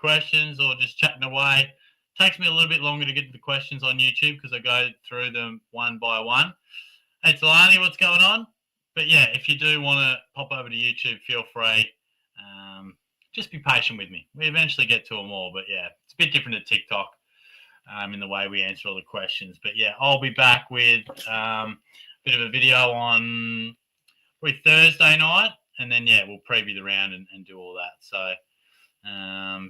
questions or just chatting away. It takes me a little bit longer to get to the questions on YouTube because I go through them one by one. Hey, Talani, what's going on? But yeah, if you do want to pop over to YouTube, feel free. Just be patient with me. We eventually get to them all, but yeah, it's a bit different to TikTok in the way we answer all the questions. But yeah, I'll be back with a bit of a video on probably Thursday night, and then yeah, we'll preview the round and do all that. So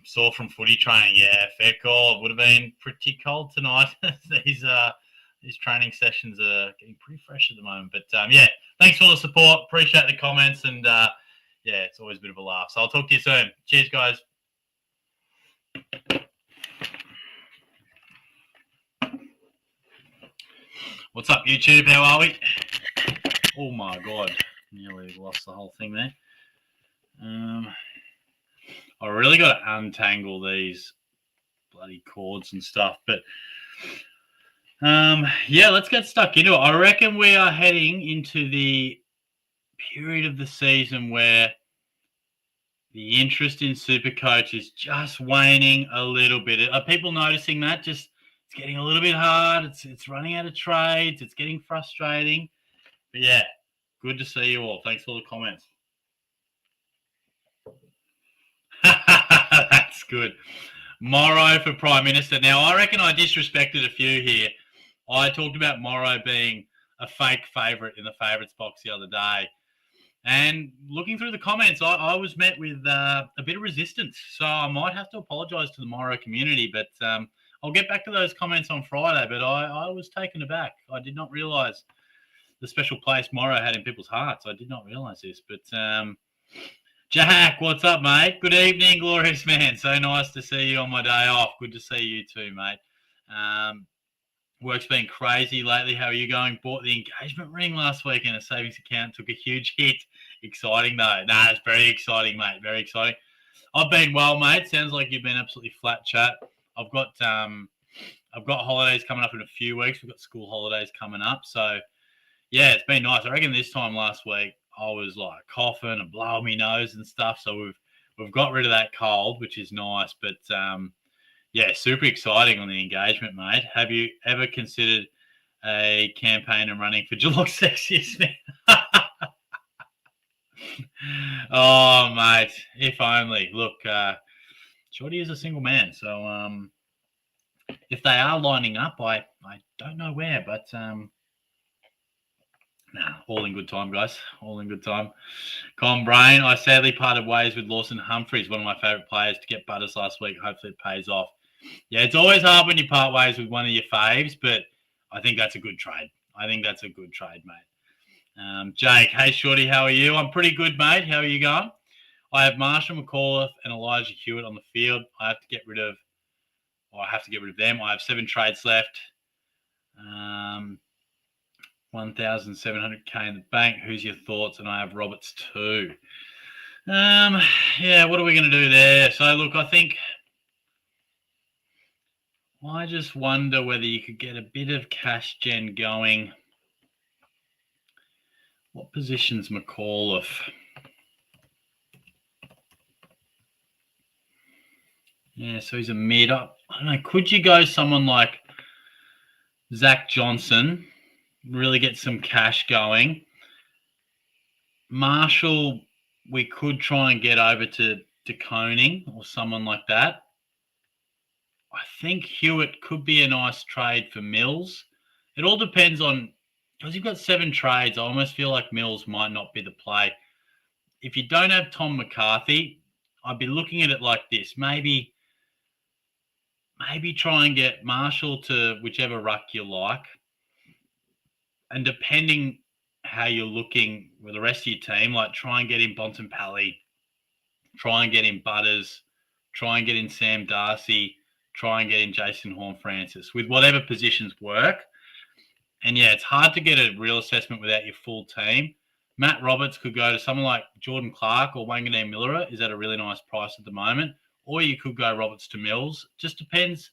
saw from footy training, yeah, fair call. It would have been pretty cold tonight. These training sessions are getting pretty fresh at the moment. But yeah, thanks for the support. Appreciate the comments, and yeah, it's always a bit of a laugh. So I'll talk to you soon. Cheers, guys. What's up, YouTube? How are we? Oh my God, nearly lost the whole thing there. I really got to untangle these bloody cords and stuff, but yeah, let's get stuck into it. I reckon we are heading into the period of the season where the interest in SuperCoach is just waning a little bit. Are people noticing that? Just it's getting a little bit hard. It's running out of trades. It's getting frustrating. But yeah, good to see you all. Thanks for the comments. That's good. Morrow for Prime Minister. Now, I reckon I disrespected a few here. I talked about Morrow being a fake favourite in the favourites box the other day. And looking through the comments, I was met with a bit of resistance. So I might have to apologise to the Morrow community. But I'll get back to those comments on Friday. But I was taken aback. I did not realise the special place Morrow had in people's hearts. I did not realise this. But Jack, what's up, mate? Good evening, glorious man. So nice to see you on my day off. Good to see you too, mate. Work's been crazy lately. How are you going? Bought the engagement ring last week in a savings account. Took a huge hit. Exciting, though. Nah, it's very exciting, mate. Very exciting. I've been well, mate. Sounds like you've been absolutely flat chat. I've got holidays coming up in a few weeks. We've got school holidays coming up. So, yeah, it's been nice. I reckon this time last week, I was like coughing and blowing my nose and stuff. So we've got rid of that cold, which is nice. But yeah, super exciting on the engagement, mate. Have you ever considered a campaign and running for Geelong Sexiest Man? Oh, mate, if only. Look, Shorty is a single man, so if they are lining up, I don't know where, but all in good time, guys. All in good time. Con Brain, I sadly parted ways with Lawson Humphries, one of my favourite players, to get Butters last week. Hopefully it pays off. Yeah, it's always hard when you part ways with one of your faves, but I think that's a good trade. Mate. Jake, hey, Shorty, how are you? I'm pretty good, mate. How are you going? I have Marshall McAuliffe and Elijah Hewitt on the field. I have to get rid of them. I have 7 trades left. 1,700K in the bank. Who's your thoughts? And I have Roberts too. Yeah, what are we going to do there? So, look, I think I just wonder whether you could get a bit of cash gen going. What position's McAuliffe? Yeah, so he's a mid. I don't know. Could you go someone like Zach Johnson? Really get some cash going. Marshall, we could try and get over to Koning or someone like that. I think Hewitt could be a nice trade for Mills. It all depends on, because you've got 7 trades, I almost feel like Mills might not be the play. If you don't have Tom McCarthy, I'd be looking at it like this. Maybe try and get Marshall to whichever ruck you like. And depending how you're looking with the rest of your team, like try and get in Bontempelli, try and get in Butters, try and get in Sam Darcy, try and get in Jason Horn-Francis with whatever positions work. And yeah, it's hard to get a real assessment without your full team. Matt Roberts could go to someone like Jordan Clark or Wanganeen Miller is at a really nice price at the moment. Or you could go Roberts to Mills. Just depends.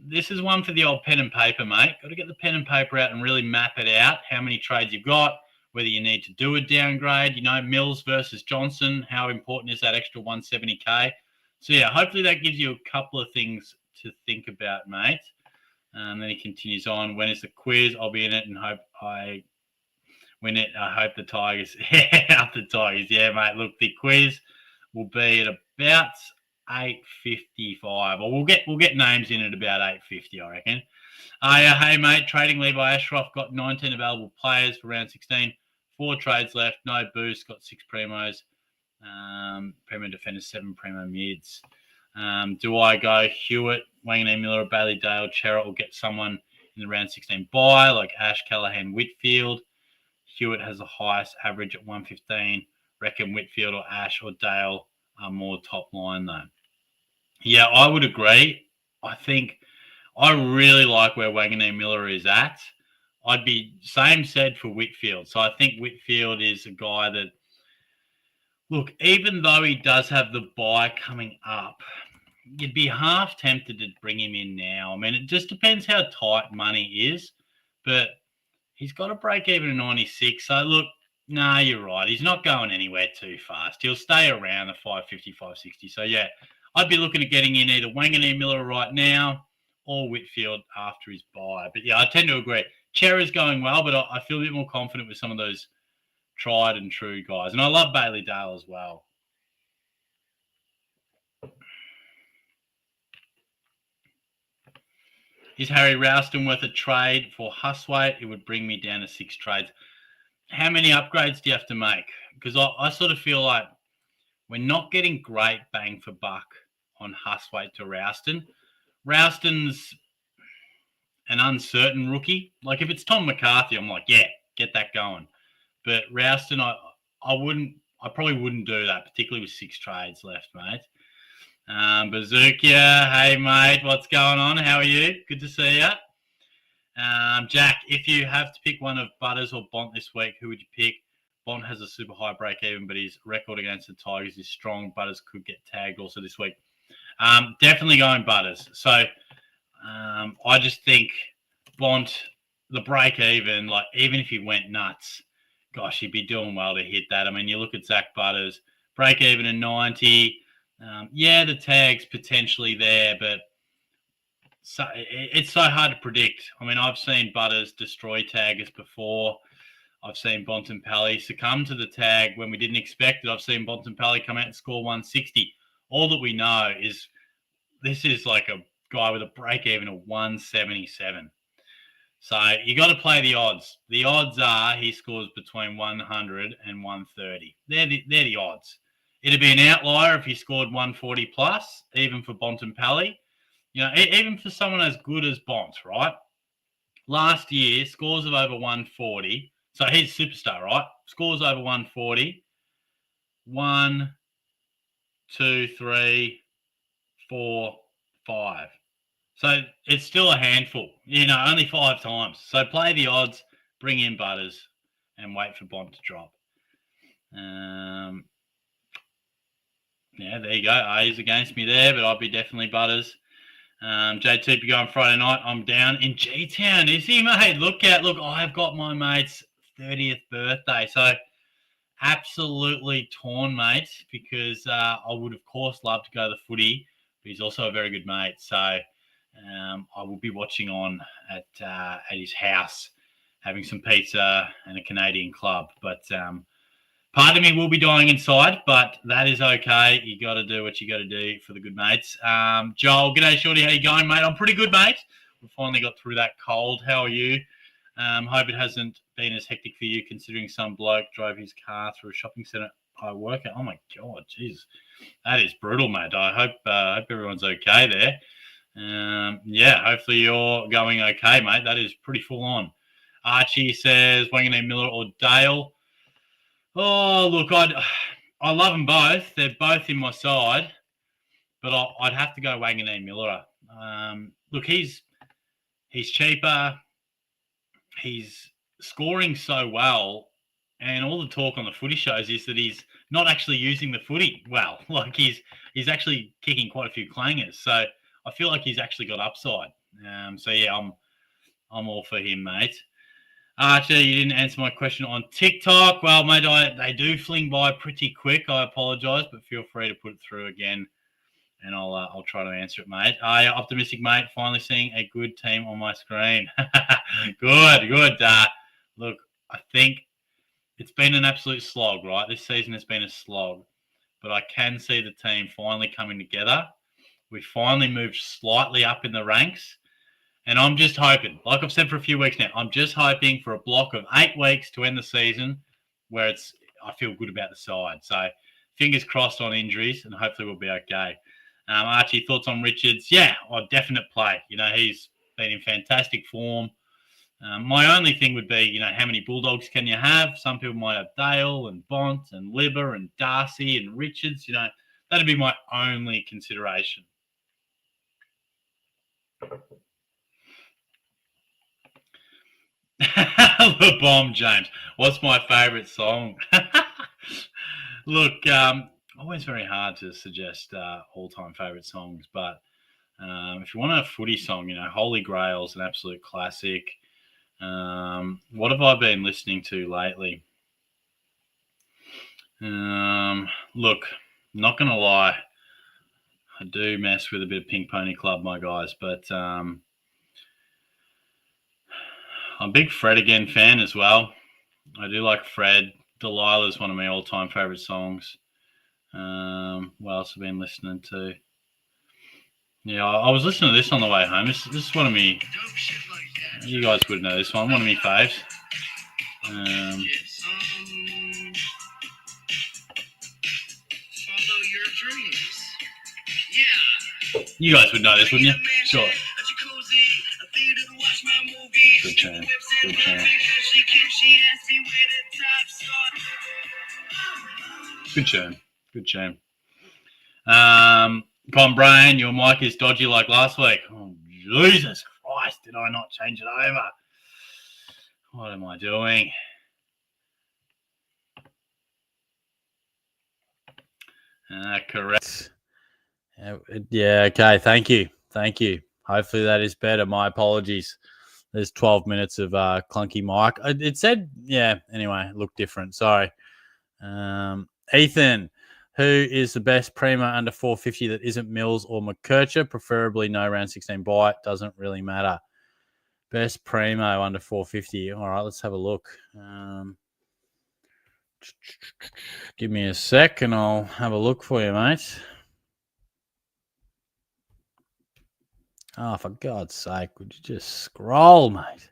This is one for the old pen and paper, mate. Got to get the pen and paper out and really map it out, how many trades you've got, whether you need to do a downgrade. Mills versus Johnson, how important is that extra 170K? So, yeah, hopefully that gives you a couple of things to think about, mate. Then he continues on. When is the quiz? I'll be in it and hope I win it. I hope the Tigers. Yeah, the Tigers. Yeah, mate. Look, the quiz will be at about 8:55. Or we'll get names in at about 8:50, I reckon. Yeah, hey, mate. Trading Levi Ashcroft got 19 available players for round 16. 4 trades left. No boost. Got 6 primos. Primo defenders, 7 primo mids. Do I go Hewitt, Wangan Miller, Bailey Dale, Cherrett, or get someone in the round 16 buy like Ash, Callahan, Whitfield? Hewitt has the highest average at 115. Reckon Whitfield or Ash or Dale are more top line though. Yeah, I would agree. I think I really like where Wangan Miller is at. I'd be same said for Whitfield. So I think Whitfield is a guy that, look, even though he does have the buy coming up, you'd be half tempted to bring him in now. I mean, it just depends how tight money is, but he's got to break even at 96. So, look, nah, you're right. He's not going anywhere too fast. He'll stay around the 550, 560. So, yeah, I'd be looking at getting in either Wangan Miller right now or Whitfield after his buy. But, yeah, I tend to agree. Cherry's going well, but I feel a bit more confident with some of those tried and true guys. And I love Bailey Dale as well. Is Harry Ralston worth a trade for Huswaite? It would bring me down to 6 trades. How many upgrades do you have to make? Because I sort of feel like we're not getting great bang for buck on Huswaite to Ralston. Ralston's an uncertain rookie. Like if it's Tom McCarthy, I'm like, yeah, get that going. But Ralston, I probably wouldn't do that, particularly with 6 trades left, mate. Bazookia, hey mate, what's going on? How are you? Good to see you. Jack, if you have to pick one of Butters or Bont this week, who would you pick? Bont has a super high break even, but his record against the Tigers is strong. Butters could get tagged also this week. Definitely going Butters. So I just think Bont, the break even, like even if he went nuts, gosh, he'd be doing well to hit that. I mean, you look at Zach Butters, break even at 90. Yeah, the tag's potentially there, but it's so hard to predict. I mean, I've seen Butters destroy taggers before. I've seen Bontempelli succumb to the tag when we didn't expect it. I've seen Bontempelli come out and score 160. All that we know is this is like a guy with a break even of 177. So you got to play the odds. The odds are he scores between 100 and 130. They're the odds. It'd be an outlier if he scored 140 plus, even for Bontempelli. You know, even for someone as good as Bont, right? Last year, scores of over 140. So he's superstar, right? Scores over 140. 1, 2, 3, 4, 5. So it's still a handful, you know, only 5 times. So play the odds, bring in Butters, and wait for Bont to drop. Yeah, there you go. He's against me there, but I'll be definitely Butters. JT going Friday night. I'm down in G-Town. Is he, mate? Look, I've got my mate's 30th birthday. So absolutely torn, mate, because I would, of course, love to go to the footy, but he's also a very good mate. So I will be watching on at his house, having some pizza and a Canadian club. But part of me will be dying inside, but that is okay. You got to do what you got to do for the good mates. Joel, g'day, Shorty. How you going, mate? I'm pretty good, mate. We finally got through that cold. How are you? Hope it hasn't been as hectic for you, considering some bloke drove his car through a shopping centre I work at. Oh, my God, jeez. That is brutal, mate. I hope everyone's okay there. Yeah, hopefully you're going okay, mate. That is pretty full on. Archie says, Wangan Miller or Dale? Oh, look, I love them both. They're both in my side, but I'd have to go Wangan Miller. Look, he's cheaper. He's scoring so well, and all the talk on the footy shows is that he's not actually using the footy well. Like he's actually kicking quite a few clangers. So I feel like he's actually got upside. So yeah, I'm all for him, mate. Archer, you didn't answer my question on TikTok. Well, mate, they do fling by pretty quick. I apologise, but feel free to put it through again and I'll try to answer it, mate. Optimistic, mate. Finally seeing a good team on my screen. Good. Look, I think it's been an absolute slog, right? This season has been a slog, but I can see the team finally coming together. We finally moved slightly up in the ranks, and I'm just hoping, like I've said for a few weeks now, I'm just hoping for a block of 8 weeks to end the season where I feel good about the side. So fingers crossed on injuries, and hopefully we'll be okay. Archie, thoughts on Richards? Yeah, definite play. He's been in fantastic form. My only thing would be, how many Bulldogs can you have? Some people might have Dale and Bont and Libber and Darcy and Richards. That'd be my only consideration. The Bomb, James. What's my favourite song? Look, always very hard to suggest all-time favourite songs, but if you want a footy song, Holy Grail's an absolute classic. What have I been listening to lately? Look, not going to lie, I do mess with a bit of Pink Pony Club, my guys, but I'm a big Fred Again fan as well. I do like Fred. Delilah's one of my all-time favourite songs. What else have I been listening to? Yeah, I was listening to this on the way home. This is one of me. You guys would know this one. One of me faves. Follow your dreams. Yeah. You guys would know this, wouldn't you? Sure. Good tune. Good tune. Good tune. Good tune. Con Brain, your mic is dodgy like last week. Oh, Jesus Christ, did I not change it over? What am I doing? Correct. Yeah, okay. Thank you. Hopefully that is better. My apologies. There's 12 minutes of clunky mic. It said, yeah, anyway, it looked different. Sorry. Ethan, who is the best primo under 450 that isn't Mills or McKercher? Preferably no round 16 bite. Doesn't really matter. Best primo under 450. All right, let's have a look. Give me a sec and I'll have a look for you, mate. Oh, for God's sake, would you just scroll, mate?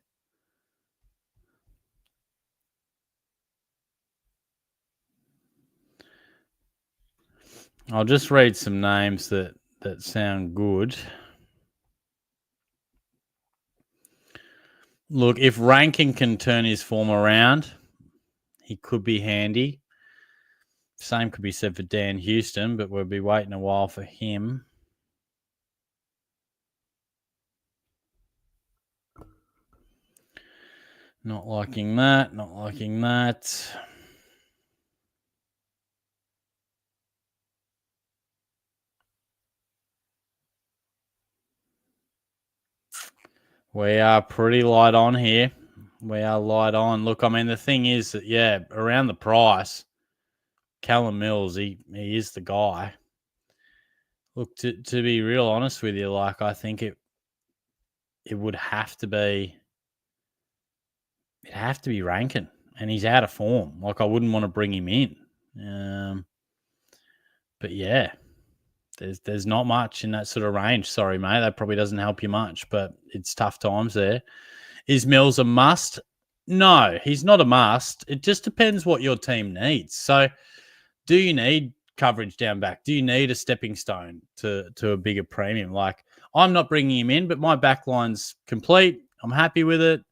I'll just read some names that sound good. Look, if Rankin can turn his form around, he could be handy. Same could be said for Dan Houston, but we'll be waiting a while for him. Not liking that. We are pretty light on here. Look, I mean, the thing is that, yeah, around the price, Callum Mills, he is the guy. Look, to be real honest with you, like, I think it would have to be Rankin, and he's out of form. Like, I wouldn't want to bring him in. But yeah, there's not much in that sort of range. Sorry, mate, that probably doesn't help you much, but it's tough times there. Is Mills a must? No, he's not a must. It just depends what your team needs. So, do you need coverage down back? Do you need a stepping stone to a bigger premium? Like, I'm not bringing him in, but my backline's complete. I'm happy with it.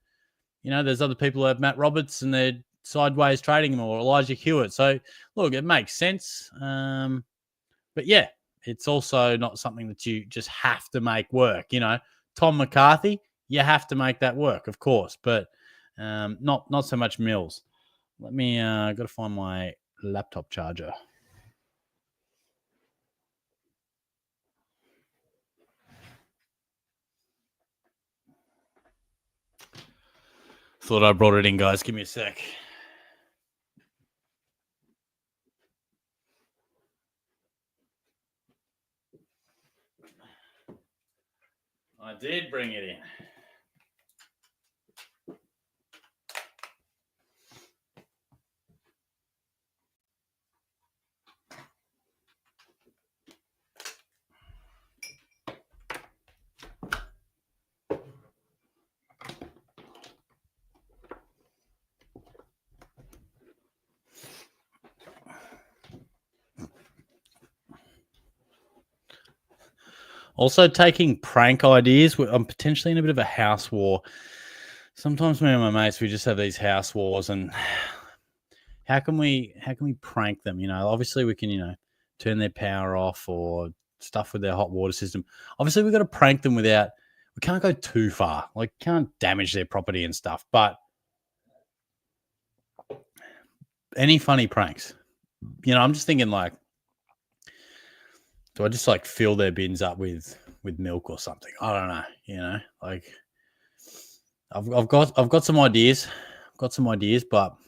There's other people who have Matt Roberts and they're sideways trading him, or Elijah Hewitt. So, look, it makes sense. But yeah, it's also not something that you just have to make work. Tom McCarthy, you have to make that work, of course, but not so much Mills. Let me got to find my laptop charger. Thought I brought it in, guys. Give me a sec. I did bring it in. Also, taking prank ideas. I'm potentially in a bit of a house war. Sometimes me and my mates, we just have these house wars, and how can we prank them? Obviously we can, turn their power off or stuff with their hot water system. Obviously we've got to prank them we can't go too far. Like, can't damage their property and stuff. But any funny pranks? I'm just thinking, like, do I just like fill their bins up with milk or something? I don't know. Like, I've got some ideas. But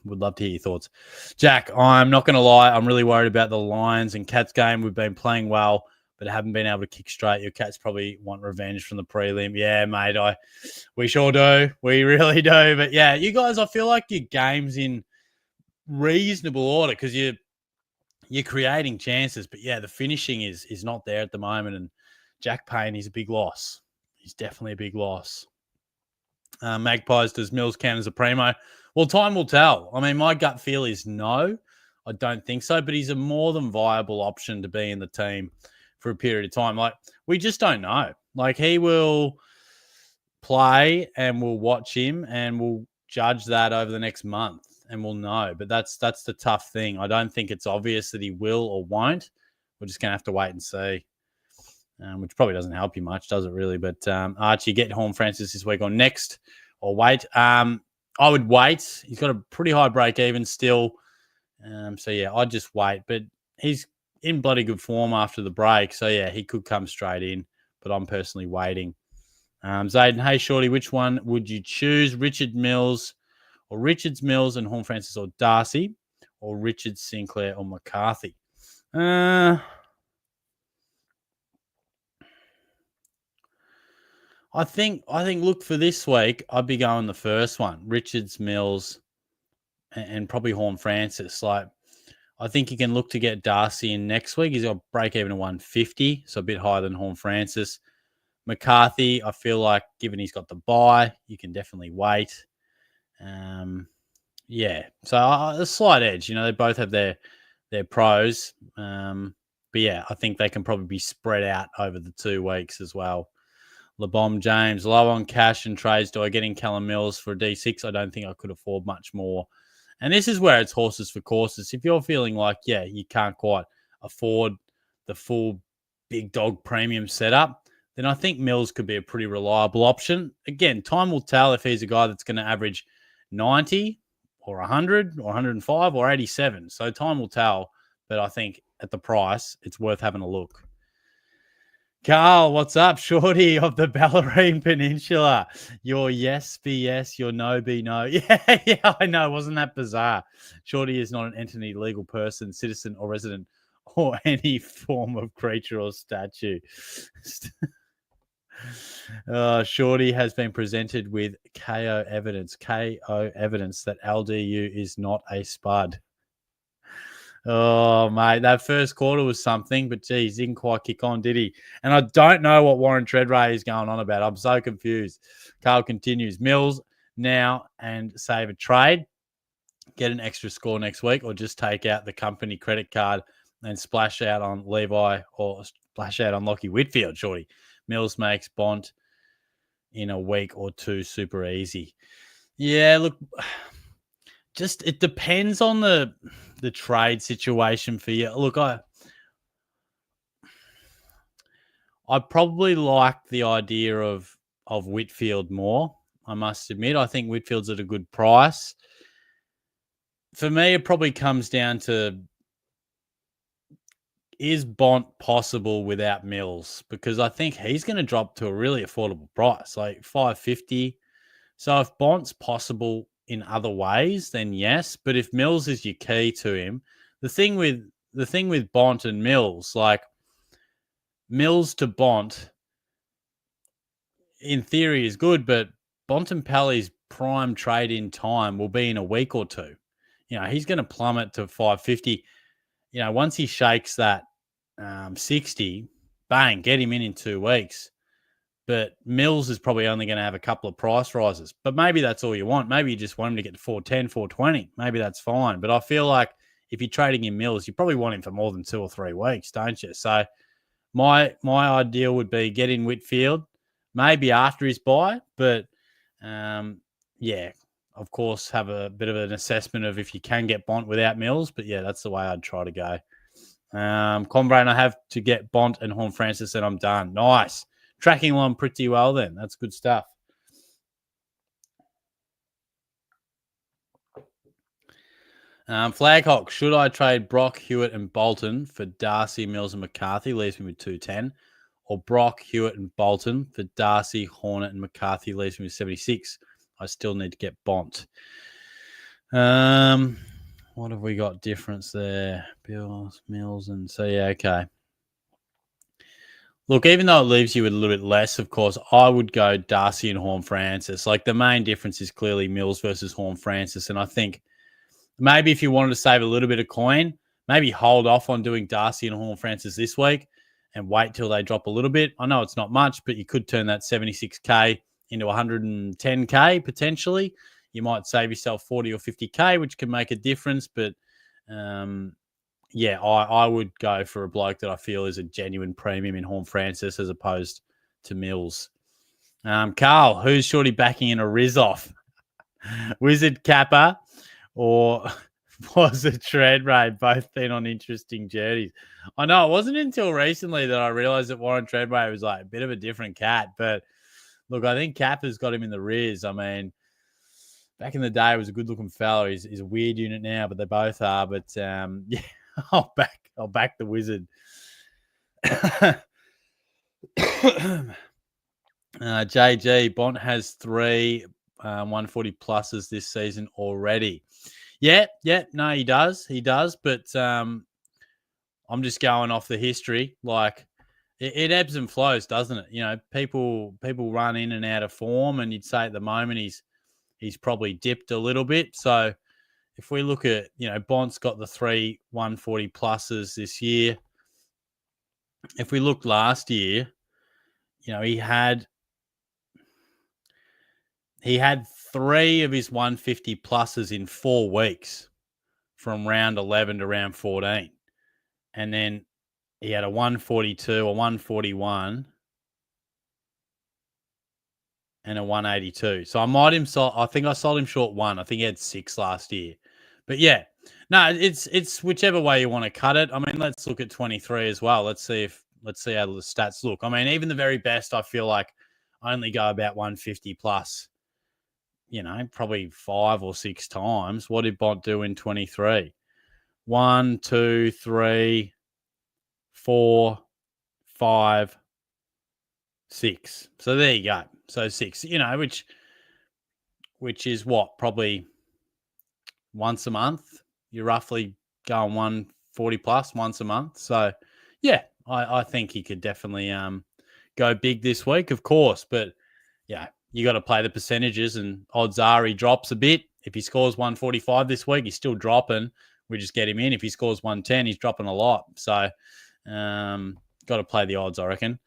would love to hear your thoughts. Jack, I'm not going to lie. I'm really worried about the Lions and Cats game. We've been playing well, but haven't been able to kick straight. Your Cats probably want revenge from the prelim. Yeah, mate, we sure do. We really do. But yeah, you guys, I feel like your game's in reasonable order because you're creating chances. But yeah, the finishing is not there at the moment. And Jack Payne is a big loss. He's definitely a big loss. Magpies, does Mills count as a primo? Well, time will tell. I mean, my gut feel is no. I don't think so, but he's a more than viable option to be in the team for a period of time. Like, we just don't know. Like, he will play and we'll watch him and we'll judge that over the next month and we'll know. But that's the tough thing. I don't think it's obvious that he will or won't. We're just going to have to wait and see. Which probably doesn't help you much, does it really? But Archie, get Horn Francis this week or next, or wait. I would wait. He's got a pretty high break even still. So, yeah, I'd just wait. But he's in bloody good form after the break. So, yeah, he could come straight in. But I'm personally waiting. Zayden, hey, Shorty, which one would you choose? Richards Mills and Horn Francis or Darcy, or Richard Sinclair or McCarthy? I think, look, for this week, I'd be going the first one, Richards, Mills, and probably Horn Francis. Like, I think you can look to get Darcy in next week. He's got a break even of 150, so a bit higher than Horn Francis. McCarthy, I feel like, given he's got the bye, you can definitely wait. Yeah, so a slight edge. They both have their pros. But yeah, I think they can probably be spread out over the 2 weeks as well. LeBom James, low on cash and trades. Do I get in Callum Mills for a D6? I don't think I could afford much more. And this is where it's horses for courses. If you're feeling like, yeah, you can't quite afford the full big dog premium setup, then I think Mills could be a pretty reliable option. Again, time will tell if he's a guy that's going to average 90 or 100 or 105 or 87. So time will tell. But I think at the price, it's worth having a look. Carl, what's up? Shorty of the Bellarine Peninsula. Your yes be yes, your no be no. Yeah, I know. Wasn't that bizarre? Shorty is not an entity, legal person, citizen, or resident, or any form of creature or statue. Shorty has been presented with KO evidence that LDU is not a spud. Oh, mate, that first quarter was something, but geez, didn't quite kick on, did he? And I don't know what Warren Treadray is going on about. I'm so confused. Carl continues. Mills now and save a trade. Get an extra score next week, or just take out the company credit card and splash out on Levi or splash out on Lockie Whitfield, Shorty. Mills makes Bont in a week or two super easy. Yeah, look, just it depends on the trade situation for you. Look, I probably like the idea of Whitfield more, I must admit. I think Whitfield's at a good price. For me, it probably comes down to, is Bont possible without Mills? Because I think he's going to drop to a really affordable price, like $550. So if Bont's possible in other ways, then yes. But if Mills is your key to him, the thing with Bont and Mills, like Mills to Bont, in theory is good, but Bontempelli's prime trade in time will be in a week or two. He's going to plummet to 550. Once he shakes that 60, bang, get him in 2 weeks. But Mills is probably only going to have a couple of price rises. But maybe that's all you want. Maybe you just want him to get to 410, 420. Maybe that's fine. But I feel like if you're trading in Mills, you probably want him for more than 2 or 3 weeks, don't you? So my ideal would be get in Whitfield, maybe after his buy. But, of course, have a bit of an assessment of if you can get Bont without Mills. But, that's the way I'd try to go. Combrain, I have to get Bont and Horn Francis and I'm done. Nice. Tracking along pretty well then. That's good stuff. Flaghawk, should I trade Brock, Hewitt and Bolton for Darcy, Mills and McCarthy? Leaves me with 210. Or Brock, Hewitt and Bolton for Darcy, Hornet and McCarthy? Leaves me with 76. I still need to get Bont. What have we got difference there? Bills, Mills and... So, okay. Look, even though it leaves you with a little bit less, of course, I would go Darcy and Horn Francis. Like, the main difference is clearly Mills versus Horn Francis. And I think maybe if you wanted to save a little bit of coin, maybe hold off on doing Darcy and Horn Francis this week and wait till they drop a little bit. I know it's not much, but you could turn that 76K into 110K potentially. You might save yourself 40 or 50K, which can make a difference. But, I would go for a bloke that I feel is a genuine premium in Horn Francis as opposed to Mills. Carl, who's shorty backing in a Riz-off? Wizard Kappa or was it Treadray? Both been on interesting journeys. I know it wasn't until recently that I realised that Warren Treadray was like a bit of a different cat. But look, I think Kappa's got him in the Riz. I mean, back in the day, he was a good-looking fella. He's a weird unit now, but they both are. But I'll back the Wizard. JG Bont has 3 140 pluses this season already. No, he does. But I'm just going off the history. Like it ebbs and flows, doesn't it? People run in and out of form, and you'd say at the moment he's probably dipped a little bit. So if we look at, Bont's got the 3 140 pluses this year. If we looked last year, he had 3 of his 150 pluses in 4 weeks from round 11 to round 14. And then he had a 142, a 141, and a 182. So I think I sold him short 1. I think he had 6 last year. But it's whichever way you want to cut it. I mean, let's look at 23 as well. Let's see how the stats look. I mean, even the very best, I feel like only go about 150 plus, probably 5 or 6 times. What did Bont do in 23? 1, 2, 3, 4, 5, 6. So there you go. So 6, which is what, probably once a month. You're roughly going 140 plus once a month. So I think he could definitely go big this week, of course. But you got to play the percentages, and odds are he drops a bit. If he scores 145 this week, he's still dropping. We just get him in. If he scores 110, he's dropping a lot. So got to play the odds, I reckon.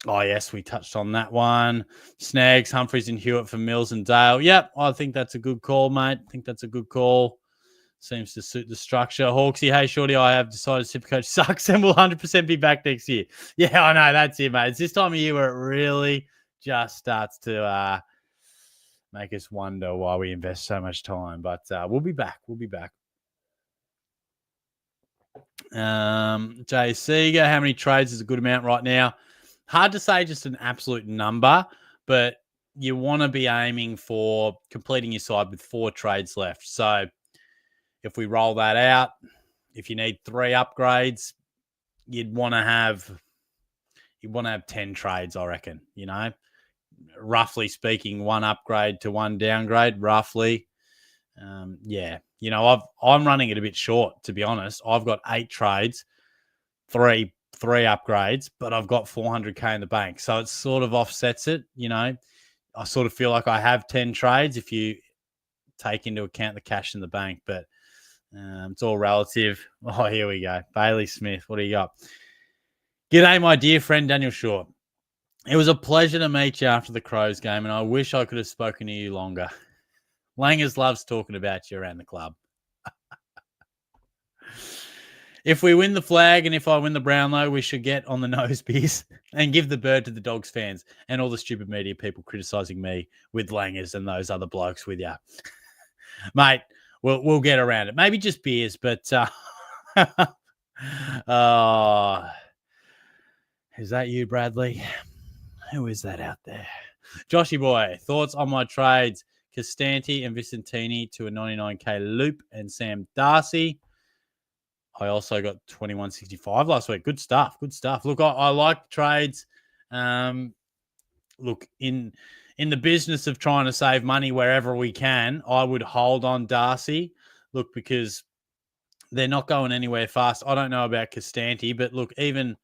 Yes, we touched on that one. Snags, Humphreys and Hewitt for Mills and Dale. Yep, I think that's a good call, mate. I think that's a good call. Seems to suit the structure. Hawksy, hey, Shorty, I have decided SuperCoach sucks and will 100% be back next year. Yeah, I know. That's it, mate. It's this time of year where it really just starts to make us wonder why we invest so much time. But we'll be back. Jay Seeger, how many trades is a good amount right now? Hard to say just an absolute number, but you want to be aiming for completing your side with 4 trades left. So if we roll that out, if you need 3 upgrades, you'd want to have 10 trades, I reckon. Roughly speaking, 1 upgrade to 1 downgrade, roughly. I'm running it a bit short, to be honest. I've got 8 trades, 3 3 upgrades, but I've got 400K in the bank. So it sort of offsets it, I sort of feel like I have 10 trades if you take into account the cash in the bank, but it's all relative. Oh, here we go. Bailey Smith, what do you got? G'day, my dear friend Daniel Shaw. It was a pleasure to meet you after the Crows game, and I wish I could have spoken to you longer. Langers loves talking about you around the club. If we win the flag and if I win the Brownlow, we should get on the nose beers and give the bird to the Dogs fans and all the stupid media people criticising me with Langers and those other blokes with you. Mate, we'll get around it. Maybe just beers, but is that you, Bradley? Who is that out there? Joshy boy, thoughts on my trades? Costanti and Vicentini to a 99K loop and Sam Darcy. I also got 2165 last week. Good stuff. Look, I like trades. Look, in the business of trying to save money wherever we can, I would hold on Darcy. Look, because they're not going anywhere fast. I don't know about Costanti, but look, even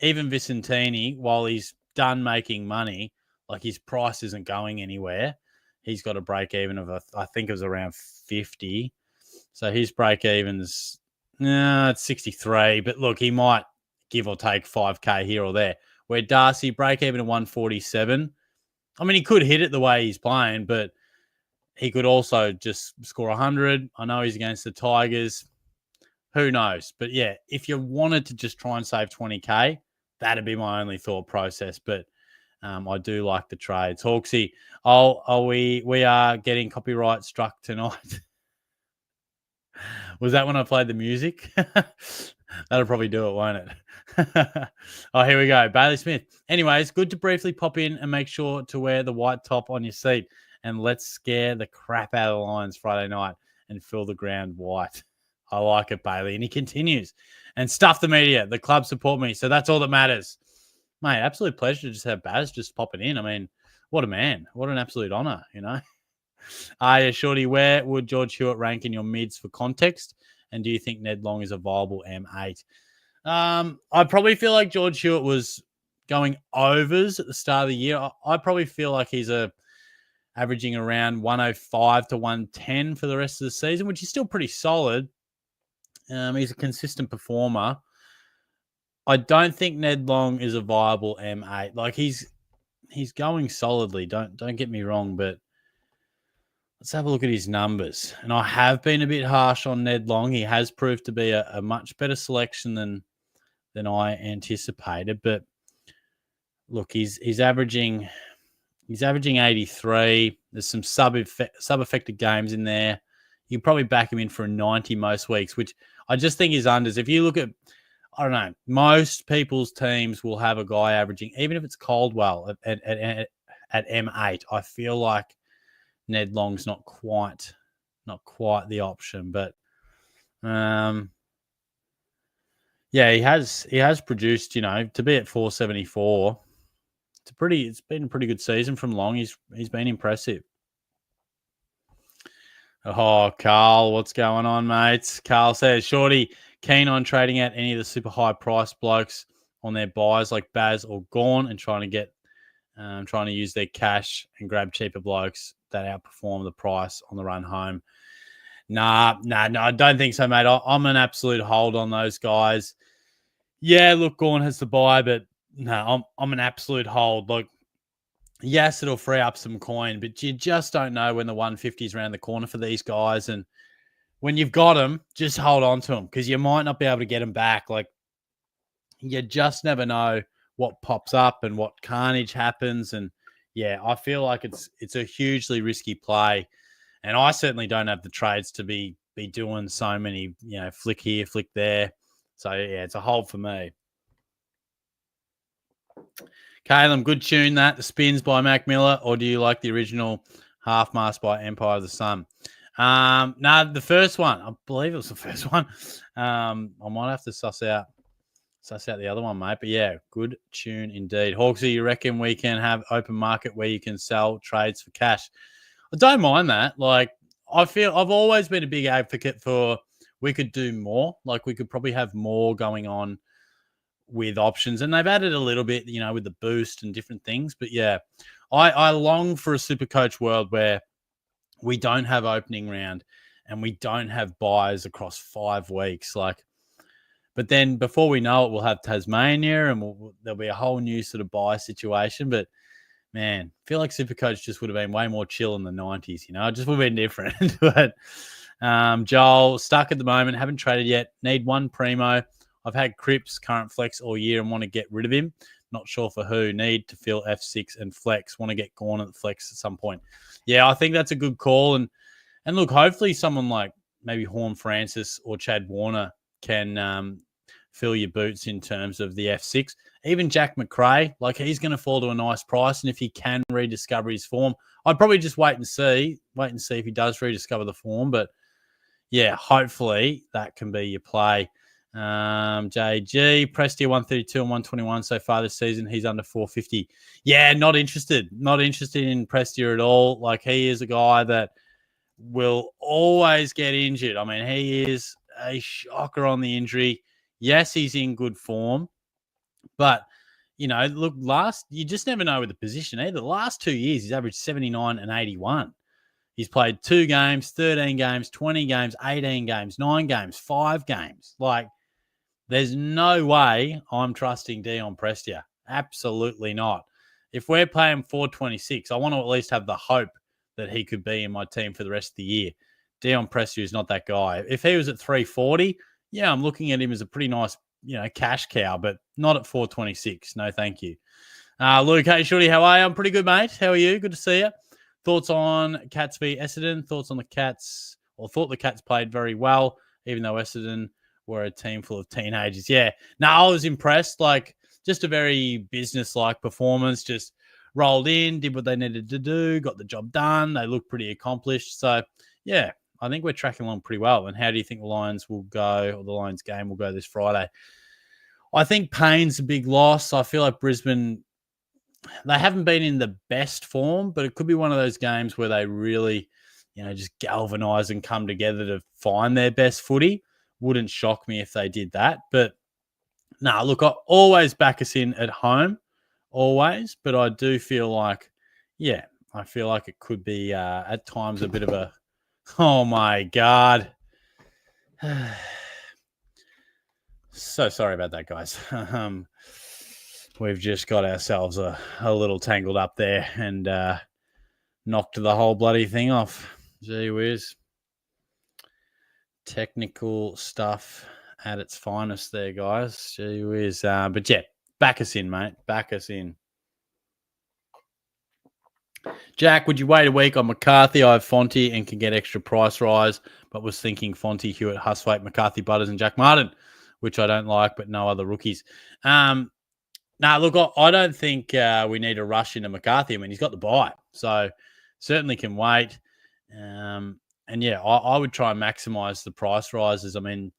Vicentini, while he's done making money, like his price isn't going anywhere. He's got a break even of I think it was around 50. So his break even's it's 63. But look, he might give or take 5K here or there. Where Darcy break even at 147. I mean, he could hit it the way he's playing, but he could also just score 100. I know he's against the Tigers. Who knows? But yeah, if you wanted to just try and save 20K, that'd be my only thought process. But I do like the trades. Hawksy, we are getting copyright struck tonight. Was that when I played the music? That'll probably do it, won't it? Oh, here we go. Bailey Smith. Anyways, good to briefly pop in and make sure to wear the white top on your seat. And let's scare the crap out of the Lions Friday night and fill the ground white. I like it, Bailey. And he continues. And stuff the media. The club support me. So that's all that matters. Mate, absolute pleasure to just have Baz just popping in. I mean, what a man. What an absolute honour, Yeah, Shorty, where would George Hewitt rank in your mids for context? And do you think Ned Long is a viable M8? I probably feel like George Hewitt was going overs at the start of the year. I probably feel like he's averaging around 105 to 110 for the rest of the season, which is still pretty solid. He's a consistent performer. I don't think Ned Long is a viable M8. Like he's going solidly. Don't get me wrong, but let's have a look at his numbers. And I have been a bit harsh on Ned Long. He has proved to be a much better selection than I anticipated. But look, he's averaging 83. There's some sub-affected games in there. You can probably back him in for a 90 most weeks, which I just think is unders. If you look at, I don't know, most people's teams will have a guy averaging, even if it's Caldwell at M8. I feel like Ned Long's not quite the option, but yeah, he has produced, to be at 474. It's been a pretty good season from Long. He's been impressive. Oh, Carl, what's going on, mates? Carl says, Shorty, keen on trading out any of the super high price blokes on their buys like Baz or Gorn and trying to use their cash and grab cheaper blokes that outperform the price on the run home. No, I don't think so, mate. I'm an absolute hold on those guys. Yeah, look, Gorn has the buy, but no, I'm an absolute hold. Look, yes, it'll free up some coin, but you just don't know when the 150 is around the corner for these guys. And when you've got them, just hold on to them because you might not be able to get them back. Like, you just never know what pops up and what carnage happens. And yeah, I feel like it's a hugely risky play. And I certainly don't have the trades to be doing so many, flick here, flick there. So yeah, it's a hold for me. Caleb, good tune that. The Spins by Mac Miller, or do you like the original Half Mast by Empire of the Sun? No, the first one. I believe it was the first one. I might have to suss out the other one, mate. But yeah, good tune indeed. Hawksy, you reckon we can have open market where you can sell trades for cash? I don't mind that. Like, I feel I've always been a big advocate for we could do more. Like, we could probably have more going on with options. And they've added a little bit, with the boost and different things. But yeah, I long for a SuperCoach world where we don't have opening round and we don't have buys across 5 weeks. But then before we know it, we'll have Tasmania and there'll be a whole new sort of buy situation. But man, I feel like SuperCoach just would have been way more chill in the 90s. It just would have been different. But Joel, stuck at the moment, haven't traded yet. Need one primo. I've had Cripps current flex all year and want to get rid of him. Not sure for who. Need to fill F6 and flex. Want to get Gorn at the flex at some point. Yeah, I think that's a good call. And look, hopefully someone like maybe Horn Francis or Chad Warner can fill your boots in terms of the F6. Even Jack McRae, he's going to fall to a nice price. And if he can rediscover his form, I'd probably just wait and see if he does rediscover the form. But yeah, hopefully that can be your play. JG, Prestia 132 and 121 so far this season. He's under 450. Yeah, not interested. Not interested in Prestia at all. He is a guy that will always get injured. I mean, he is a shocker on the injury. Yes, he's in good form. But, look, you just never know with the position either. The last 2 years, he's averaged 79 and 81. He's played 2 games, 13 games, 20 games, 18 games, 9 games, 5 games. There's no way I'm trusting Dion Prestia. Absolutely not. If we're paying 426, I want to at least have the hope that he could be in my team for the rest of the year. Dion Prestia is not that guy. If he was at 340, yeah, I'm looking at him as a pretty nice, cash cow, but not at 426. No, thank you. Luke, hey, Shorty, how are you? I'm pretty good, mate. How are you? Good to see you. Thoughts on Cats v Essendon? Thoughts on the Cats? Thought the Cats played very well, even though Essendon were a team full of teenagers. Yeah. No, I was impressed. Just a very business-like performance. Just rolled in, did what they needed to do, got the job done. They look pretty accomplished. So, yeah, I think we're tracking along pretty well. And how do you think the Lions will go, or the Lions game will go this Friday? I think Payne's a big loss. I feel like Brisbane, they haven't been in the best form, but it could be one of those games where they really, just galvanise and come together to find their best footy. Wouldn't shock me if they did that. But, look, I always back us in at home, always. But I do feel like, I feel like it could be at times a bit of a, oh, my God. So sorry about that, guys. We've just got ourselves a little tangled up there and knocked the whole bloody thing off. Gee whiz. Technical stuff at its finest there, guys. Gee whiz. But yeah, back us in, mate. Back us in. Jack, would you wait a week on McCarthy? I have Fonty and can get extra price rise, but was thinking Fonty, Hewitt, Huswaite, McCarthy, Butters, and Jack Martin, which I don't like, but no other rookies. Look, I don't think we need to rush into McCarthy. I mean, he's got the bye, so certainly can wait. And yeah, I would try and maximize the price rises. I mean,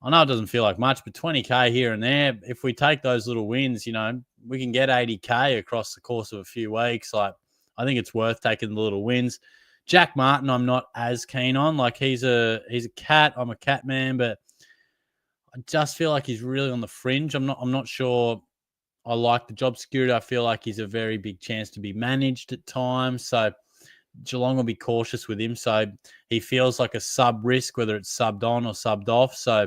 I know it doesn't feel like much, but 20K here and there, if we take those little wins, we can get 80K across the course of a few weeks. I think it's worth taking the little wins. Jack Martin, I'm not as keen on. He's a cat. I'm a cat man, but I just feel like he's really on the fringe. I'm not sure I like the job security. I feel like he's a very big chance to be managed at times. So Geelong will be cautious with him. So he feels like a sub risk, whether it's subbed on or subbed off. So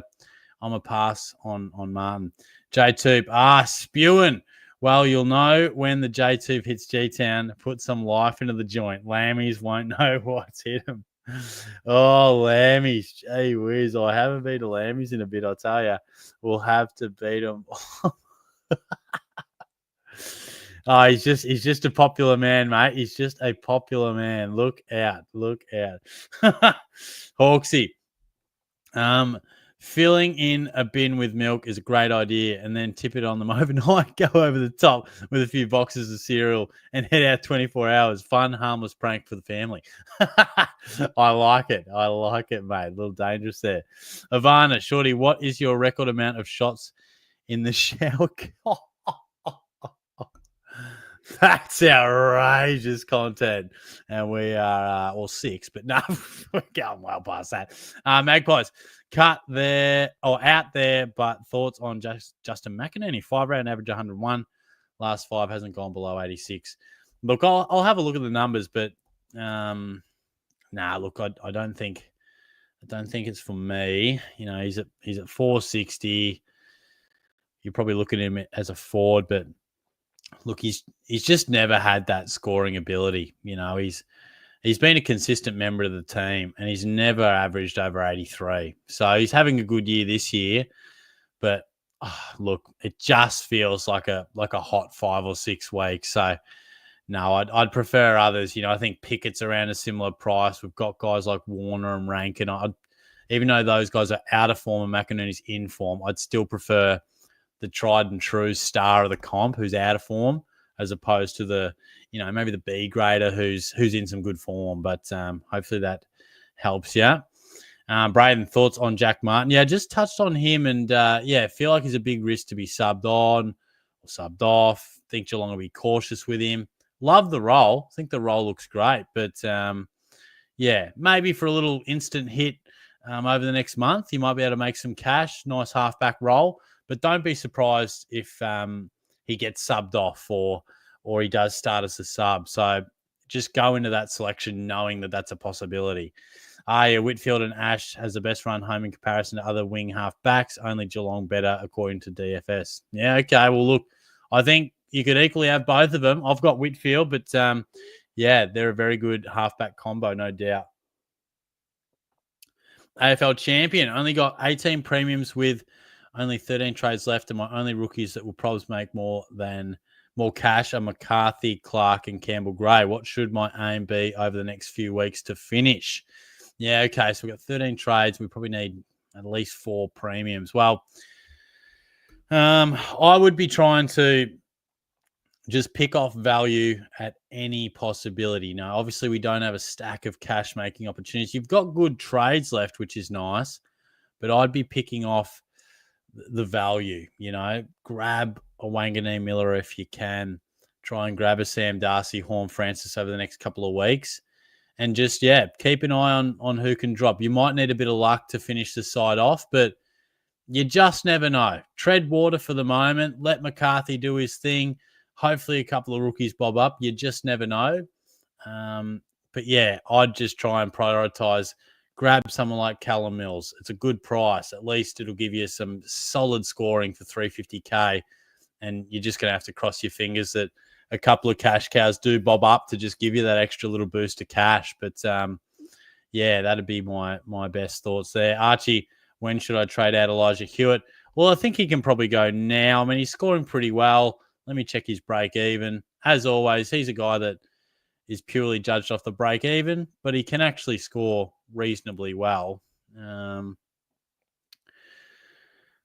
I'm a pass on Martin. J-Tube, spewing. Well, you'll know when the J-Tube hits G-Town, put some life into the joint. Lammies won't know what's hit them. Oh, Lammies. Gee whiz. I haven't beat the Lammies in a bit, I'll tell you. We'll have to beat them. He's just a popular man, mate. He's just a popular man. Look out. Hawksy. Filling in a bin with milk is a great idea, and then tip it on them overnight. Go over the top with a few boxes of cereal and head out 24 hours. Fun, harmless prank for the family. I like it, mate. A little dangerous there. Ivana, Shorty, what is your record amount of shots in the shower? That's outrageous content. And we are, all 6, but no, we're going well past that. Magpies, out there, but thoughts on Justin McInerney? 5-round average 101. Last 5 hasn't gone below 86. Look, I'll have a look at the numbers, but look, I don't think it's for me. He's at 460. You're probably looking at him as a forward, but look, he's just never had that scoring ability. He's been a consistent member of the team, and he's never averaged over 83. So he's having a good year this year, but look, it just feels like a hot 5 or 6 weeks. So no, I'd prefer others. I think Pickett's around a similar price. We've got guys like Warner and Rankin. Even though those guys are out of form and McInerney's in form, I'd still prefer the tried and true star of the comp who's out of form, as opposed to the, maybe the B grader who's in some good form. But hopefully that helps you. Braden, thoughts on Jack Martin? Yeah, just touched on him, and feel like he's a big risk to be subbed on or subbed off. Think Geelong will be cautious with him. Love the role. Think the role looks great, but maybe for a little instant hit over the next month, you might be able to make some cash. Nice halfback role. But don't be surprised if he gets subbed off or he does start as a sub. So just go into that selection knowing that that's a possibility. Whitfield and Ash has the best run home in comparison to other wing half-backs. Only Geelong better, according to DFS. Yeah, okay. Well, look, I think you could equally have both of them. I've got Whitfield, but they're a very good halfback combo, no doubt. AFL champion. Only got 18 premiums with only 13 trades left, and my only rookies that will probably make more cash are McCarthy, Clark, and Campbell Gray. What should my aim be over the next few weeks to finish? Yeah, okay, so we've got 13 trades. We probably need at least 4 premiums. Well, I would be trying to just pick off value at any possibility. Now, obviously, we don't have a stack of cash-making opportunities. You've got good trades left, which is nice, but I'd be picking off the value, grab a Wanganeen Miller if you can, try and grab a Sam Darcy, Horn Francis over the next couple of weeks, and just, keep an eye on who can drop. You might need a bit of luck to finish the side off, but you just never know. Tread water for the moment. Let McCarthy do his thing. Hopefully a couple of rookies bob up. You just never know. I'd just try and prioritize. Grab someone like Callum Mills. It's a good price. At least it'll give you some solid scoring for $350K. And you're just going to have to cross your fingers that a couple of cash cows do bob up to just give you that extra little boost of cash. But, that'd be my best thoughts there. Archie, when should I trade out Elijah Hewitt? Well, I think he can probably go now. I mean, he's scoring pretty well. Let me check his break even. As always, he's a guy that is purely judged off the break even, but he can actually score reasonably well.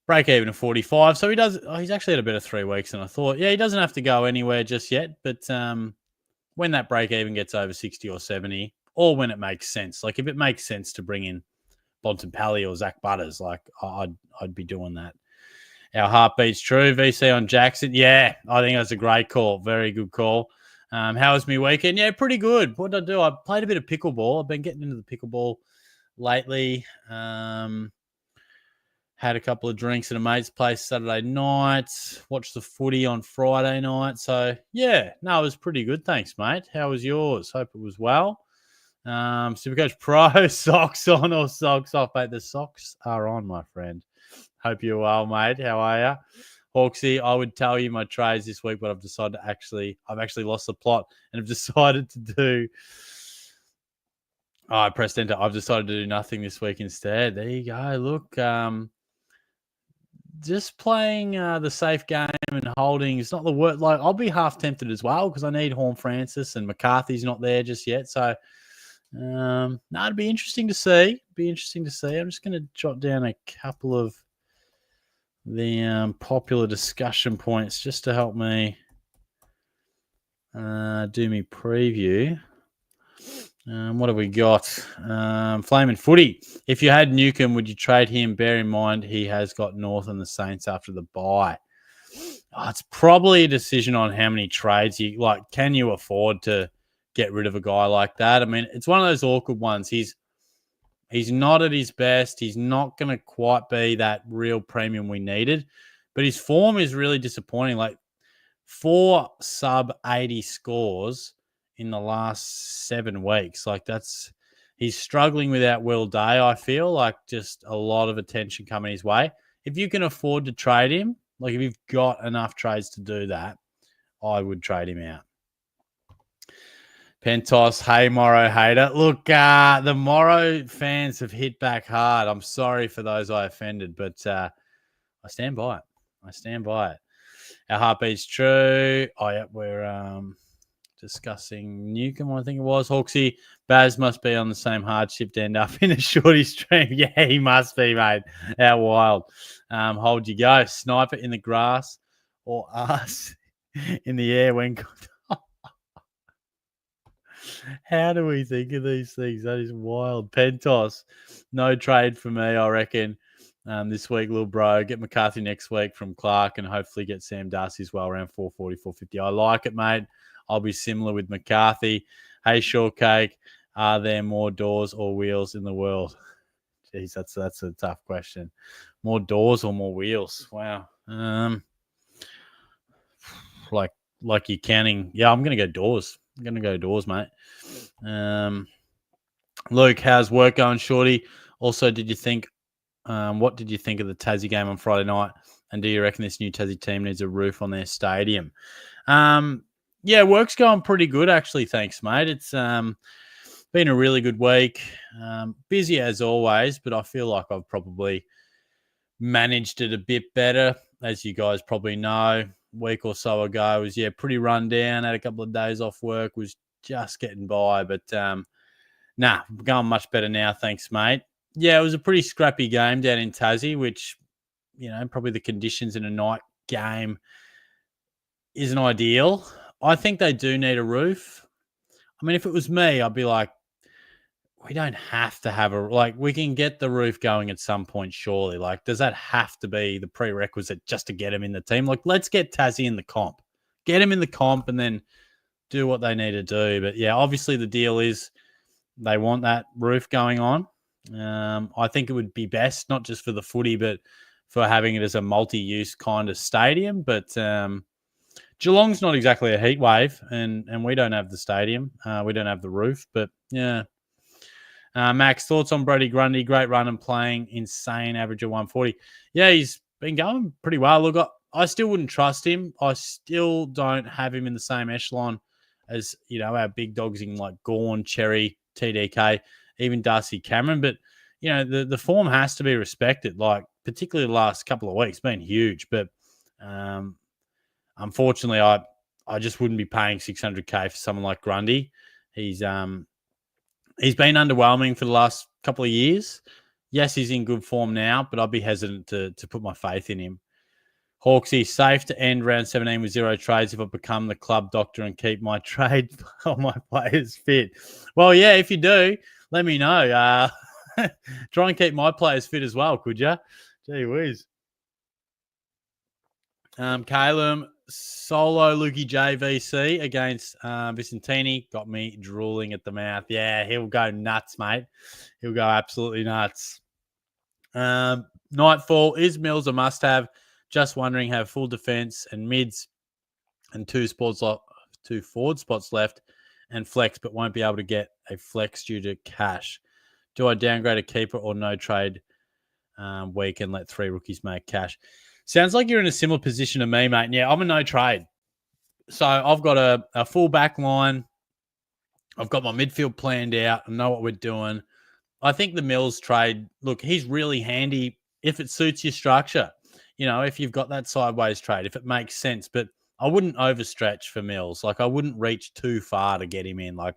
Break even of 45. So he's actually had a better 3 weeks than I thought. Yeah, he doesn't have to go anywhere just yet, but when that break even gets over 60 or 70, or when it makes sense, like if it makes sense to bring in Bontempelli or Zach Butters, like I'd be doing that. Our heartbeat's true. VC on Jackson. Yeah, I think that's a great call. Very good call. How was my weekend? Yeah, pretty good. What did I do? I played a bit of pickleball. I've been getting into the pickleball lately. Had a couple of drinks at a mate's place Saturday night. Watched the footy on Friday night. So, it was pretty good. Thanks, mate. How was yours? Hope it was well. SuperCoach Pro, socks on or socks off, mate? The socks are on, my friend. Hope you're well, mate. How are you? Hawksy, I would tell you my trades this week, but I've decided I've actually lost the plot and have decided to do. I pressed enter. I've decided to do nothing this week instead. There you go. Look, just playing the safe game and holding. It's not the word. Like I'll be half tempted as well because I need Horn Francis and McCarthy's not there just yet. So, it'd be interesting to see. I'm just going to jot down a couple of the popular discussion points just to help me do me preview. What have we got? Flaming Footy. If you had Newcomb, would you trade him? Bear in mind he has got North and the Saints after the bye. It's probably a decision on how many trades you like. Can you afford to get rid of a guy like that? I mean, it's one of those awkward ones. He's not at his best. He's not going to quite be that real premium we needed, but his form is really disappointing. Like 4 sub 80 scores in the last 7 weeks. Like he's struggling without Will Day. I feel like just a lot of attention coming his way. If you can afford to trade him, like if you've got enough trades to do that, I would trade him out. Pentos, hey Morrow hater. Look, the Morrow fans have hit back hard. I'm sorry for those I offended, but I stand by it. I stand by it. Our heartbeat's true. Oh, yeah, we're discussing Newcomb, I think it was. Hawksy, Baz must be on the same hardship to end up in a shorty stream. Yeah, he must be, mate. How wild. Hold you go. Sniper in the grass or ass in the air when... How do we think of these things? That is wild. Pentos, no trade for me, I reckon. This week, little bro. Get McCarthy next week from Clark and hopefully get Sam Darcy as well around 440, 450. I like it, mate. I'll be similar with McCarthy. Hey, Shortcake, are there more doors or wheels in the world? Jeez, that's a tough question. More doors or more wheels? Wow. Like you're counting. Yeah, I'm going to go doors. I'm going to go doors, mate. Luke, how's work going, Shorty? Also, what did you think of the Tassie game on Friday night? And do you reckon this new Tassie team needs a roof on their stadium? Yeah, work's going pretty good, actually. Thanks, mate. It's been a really good week. Busy as always, but I feel like I've probably managed it a bit better. As you guys probably know, week or so ago, I was pretty run down, had a couple of days off work, was just getting by, but going much better now, thanks, mate. Yeah, it was a pretty scrappy game down in Tassie, which, probably the conditions in a night game isn't ideal. I think they do need a roof. I mean, if it was me, I'd be like, we don't have to have we can get the roof going at some point, surely. Like, does that have to be the prerequisite just to get him in the team? Like, let's get Tassie in the comp. Get him in the comp and then do what they need to do. But, yeah, obviously the deal is they want that roof going on. I think it would be best, not just for the footy, but for having it as a multi-use kind of stadium. But Geelong's not exactly a heat wave, and we don't have the stadium. We don't have the roof. But, yeah. Max, thoughts on Brodie Grundy? Great run and playing insane average of 140. Yeah, he's been going pretty well. Look, I still wouldn't trust him. I still don't have him in the same echelon as, our big dogs in like Gawn, Cherry, TDK, even Darcy Cameron. But, the form has to be respected. Like, particularly the last couple of weeks, been huge. But unfortunately, I just wouldn't be paying $600K for someone like Grundy. He's been underwhelming for the last couple of years. Yes, he's in good form now, but I'd be hesitant to put my faith in him. Hawksy, safe to end round 17 with 0 trades if I become the club doctor and keep my trade on my players fit. Well, yeah, if you do, let me know. Try and keep my players fit as well, could you? Gee whiz. Calum, solo Lukey JVC against Vicentini. Got me drooling at the mouth. Yeah, he'll go nuts, mate. He'll go absolutely nuts. Nightfall, is Mills a must-have? Just wondering, have full defence and mids and 2 forward spots left and flex, but won't be able to get a flex due to cash. Do I downgrade a keeper or no trade week and let 3 rookies make cash? Sounds like you're in a similar position to me, mate. Yeah, I'm a no trade. So I've got a full back line. I've got my midfield planned out. I know what we're doing. I think the Mills trade, look, he's really handy if it suits your structure. If you've got that sideways trade, if it makes sense. But I wouldn't overstretch for Mills. Like, I wouldn't reach too far to get him in. Like,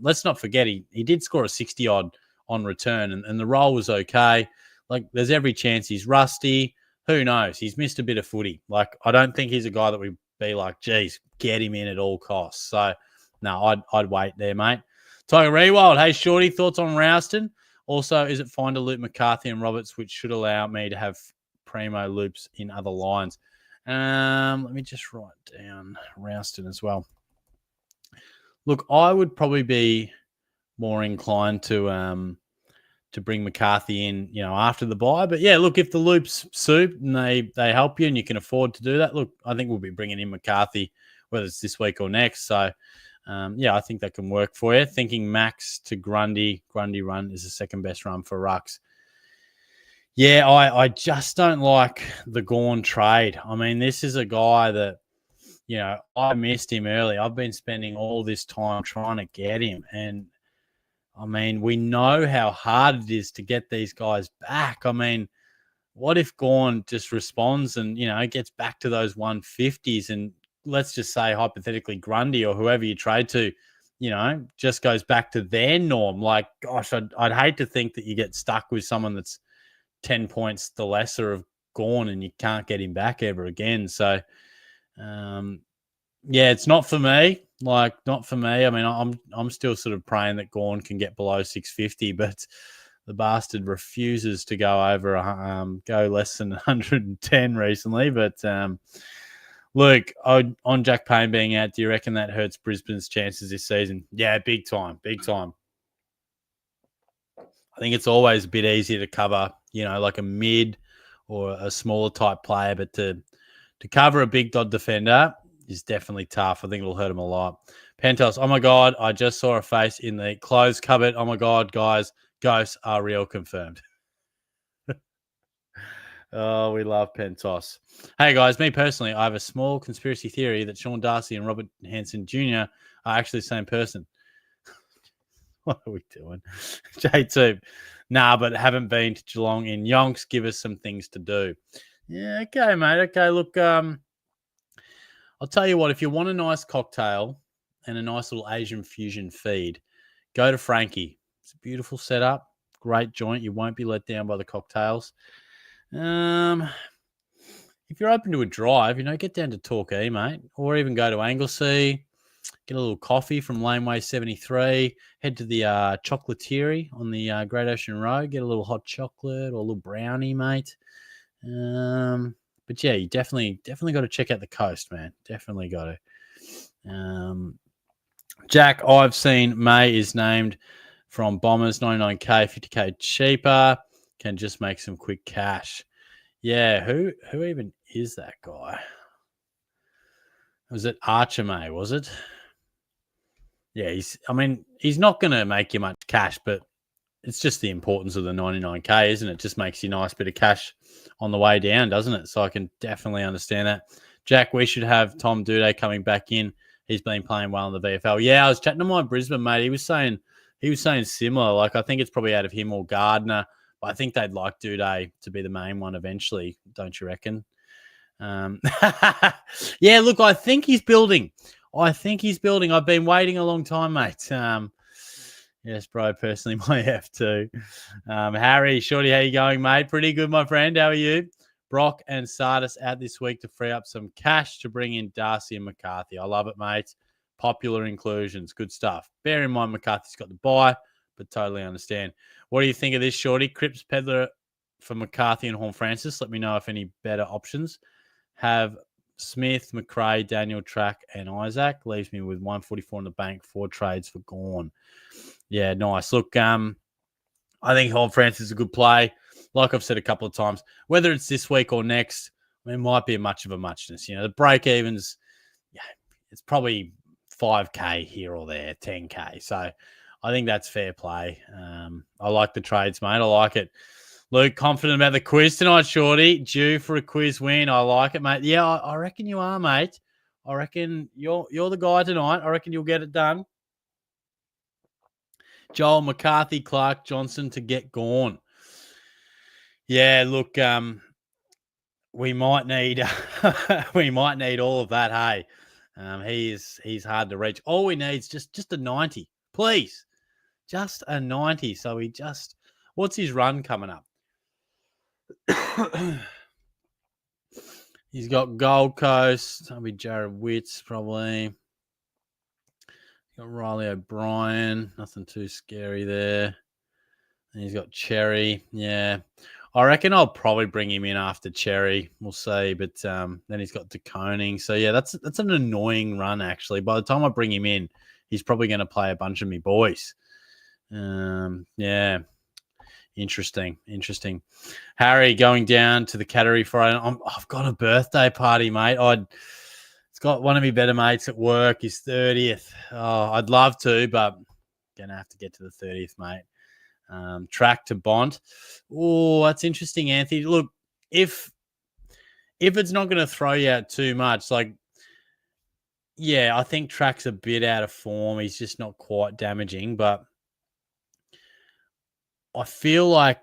let's not forget, he did score a 60-odd on return, and the role was okay. Like, there's every chance he's rusty. Who knows? He's missed a bit of footy. Like, I don't think he's a guy that we'd be like, geez, get him in at all costs. So, no, I'd wait there, mate. Tiger Rewild, hey, Shorty, thoughts on Rouston? Also, is it fine to loop McCarthy and Roberts, which should allow me to have primo loops in other lines? Let me just write down Rouston as well. Look, I would probably be more inclined to bring McCarthy in, after the bye. But yeah, look, if the loops suit and they help you and you can afford to do that, look, I think we'll be bringing in McCarthy, whether it's this week or next. So, I think that can work for you. Thinking Max to Grundy run is the second best run for Rucks. Yeah, I just don't like the Gawn trade. I mean, this is a guy that, I missed him early. I've been spending all this time trying to get him. And I mean, we know how hard it is to get these guys back. I mean, what if Gawn just responds and, gets back to those 150s and let's just say hypothetically Grundy or whoever you trade to, just goes back to their norm. Like, gosh, I'd hate to think that you get stuck with someone that's 10 points the lesser of Gawn and you can't get him back ever again. So, it's not for me. Not for me. I mean, I'm still sort of praying that Gawn can get below 650, but the bastard refuses to go less than 110 recently. But look, on Jack Payne being out, do you reckon that hurts Brisbane's chances this season? Yeah, big time. I think it's always a bit easier to cover, like a mid or a smaller type player, but to cover a big dot defender is definitely tough. I think it'll hurt him a lot. Pentos, oh my God, I just saw a face in the clothes cupboard. Oh my God, guys, ghosts are real, confirmed. Oh, we love Pentos. Hey guys, me personally, I have a small conspiracy theory that Sean Darcy and Robert Hansen Jr. are actually the same person. What are we doing? J2. Nah, but haven't been to Geelong in yonks. Give us some things to do. Yeah, okay, mate. Okay, look, I'll tell you what, if you want a nice cocktail and a nice little Asian fusion feed, go to Frankie. It's a beautiful setup, great joint. You won't be let down by the cocktails. If you're open to a drive, get down to Torquay, mate, or even go to Anglesea, get a little coffee from Laneway 73, head to the chocolatieri on the Great Ocean Road, get a little hot chocolate or a little brownie, mate. But yeah, you definitely got to check out the coast, man. Definitely got to. Jack, I've seen May is named from Bombers, 99k, 50k cheaper. Can just make some quick cash. Yeah, who even is that guy? Was it Archer May, was it? Yeah, he's not going to make you much cash, but it's just the importance of the 99k, isn't it? Just makes you a nice bit of cash on the way down, doesn't it? So I can definitely understand that. Jack, we should have Tom Duday coming back in. He's been playing well in the VFL. Yeah, I was chatting to my Brisbane mate. He was saying similar. Like, I think it's probably out of him or Gardner, but I think they'd like Duday to be the main one eventually. Don't you reckon? Yeah, look, I think he's building. I've been waiting a long time, mate. Yes, bro, personally, my F2. Harry, Shorty, how you going, mate? Pretty good, my friend. How are you? Brock and Sardis out this week to free up some cash to bring in Darcy and McCarthy. I love it, mate. Popular inclusions. Good stuff. Bear in mind, McCarthy's got the buy, but totally understand. What do you think of this, Shorty? Cripps Peddler for McCarthy and Horn Francis. Let me know if any better options. Have Smith, McRae, Daniel, Track, and Isaac. Leaves me with 144 in the bank, 4 trades for Gawn. Yeah, nice. Look, I think Horn Francis is a good play. Like I've said a couple of times, whether it's this week or next, it might be much of a muchness. The break evens, it's probably 5K here or there, 10K. So I think that's fair play. I like the trades, mate. I like it. Luke, confident about the quiz tonight, Shorty. Due for a quiz win. I like it, mate. Yeah, I reckon you are, mate. I reckon you're the guy tonight. I reckon you'll get it done. Joel, McCarthy, Clark, Johnson to get Gawn. Yeah, look, we might need all of that. Hey, he's hard to reach. All we need is just a 90, please, just a 90. So what's his run coming up? He's got Gold Coast. That'll be Jared Witts probably. Got Riley O'Brien. Nothing too scary there. And he's got Cherry. Yeah. I reckon I'll probably bring him in after Cherry. We'll see. But then he's got DeConing. So, yeah, that's an annoying run, actually. By the time I bring him in, he's probably going to play a bunch of me boys. Yeah. Interesting. Harry going down to the Cattery Friday. I've got a birthday party, mate. It's got one of my better mates at work. His 30th. Oh, I'd love to, but going to have to get to the 30th, mate. Track to Bont. Oh, that's interesting, Anthony. Look, if it's not going to throw you out too much, like, yeah, I think Track's a bit out of form. He's just not quite damaging, but I feel like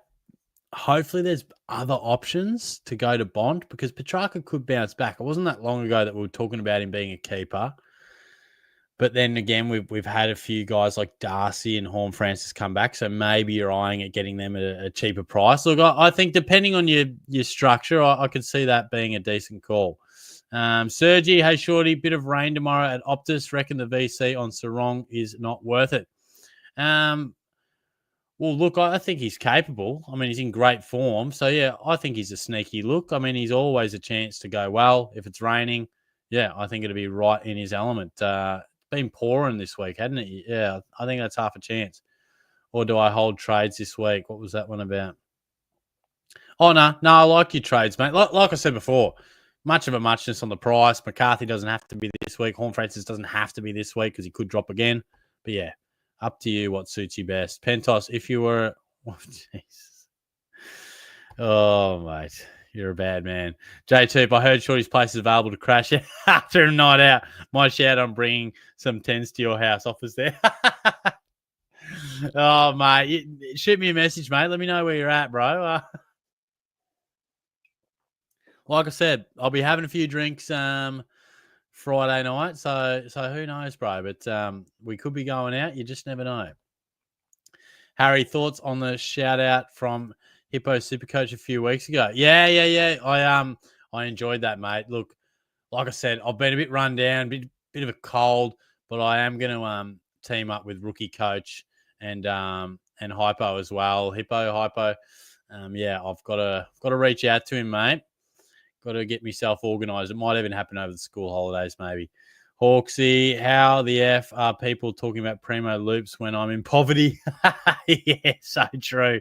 hopefully there's other options to go to Bont because Petrarca could bounce back. It wasn't that long ago that we were talking about him being a keeper. But then again, we've had a few guys like Darcy and Horn Francis come back, so maybe you're eyeing at getting them at a cheaper price. Look, I think depending on your structure, I could see that being a decent call. Sergi, hey Shorty, bit of rain tomorrow at Optus. Reckon the VC on Sarong is not worth it. Well, look, I think he's capable. I mean, he's in great form. So, yeah, I think he's a sneaky look. I mean, he's always a chance to go well. If it's raining, yeah, I think it'll be right in his element. Been pouring this week, hadn't it? Yeah, I think that's half a chance. Or do I hold trades this week? What was that one about? Oh, no, I like your trades, mate. Like I said before, much of a muchness on the price. McCarthy doesn't have to be this week. Horn Francis doesn't have to be this week because he could drop again. But, yeah, up to you what suits you best. Pentos, if you were... Oh, Jesus. Oh, mate. You're a bad man. J2, I heard Shorty's place is available to crash after a night out. My shout on bringing some tents to your house offers there. Oh, mate. Shoot me a message, mate. Let me know where you're at, bro. Like I said, I'll be having a few drinks Friday night. So who knows, bro? But we could be going out. You just never know. Harry, thoughts on the shout out from Hippo SuperCoach a few weeks ago? Yeah. I enjoyed that, mate. Look, like I said, I've been a bit run down, bit of a cold, but I am going to team up with Rookie Coach and Hypo as well. Hypo. Yeah, I've got to reach out to him, mate. Got to get myself organised. It might even happen over the school holidays, maybe. Hawksy, how the F are people talking about primo loops when I'm in poverty? Yeah, so true.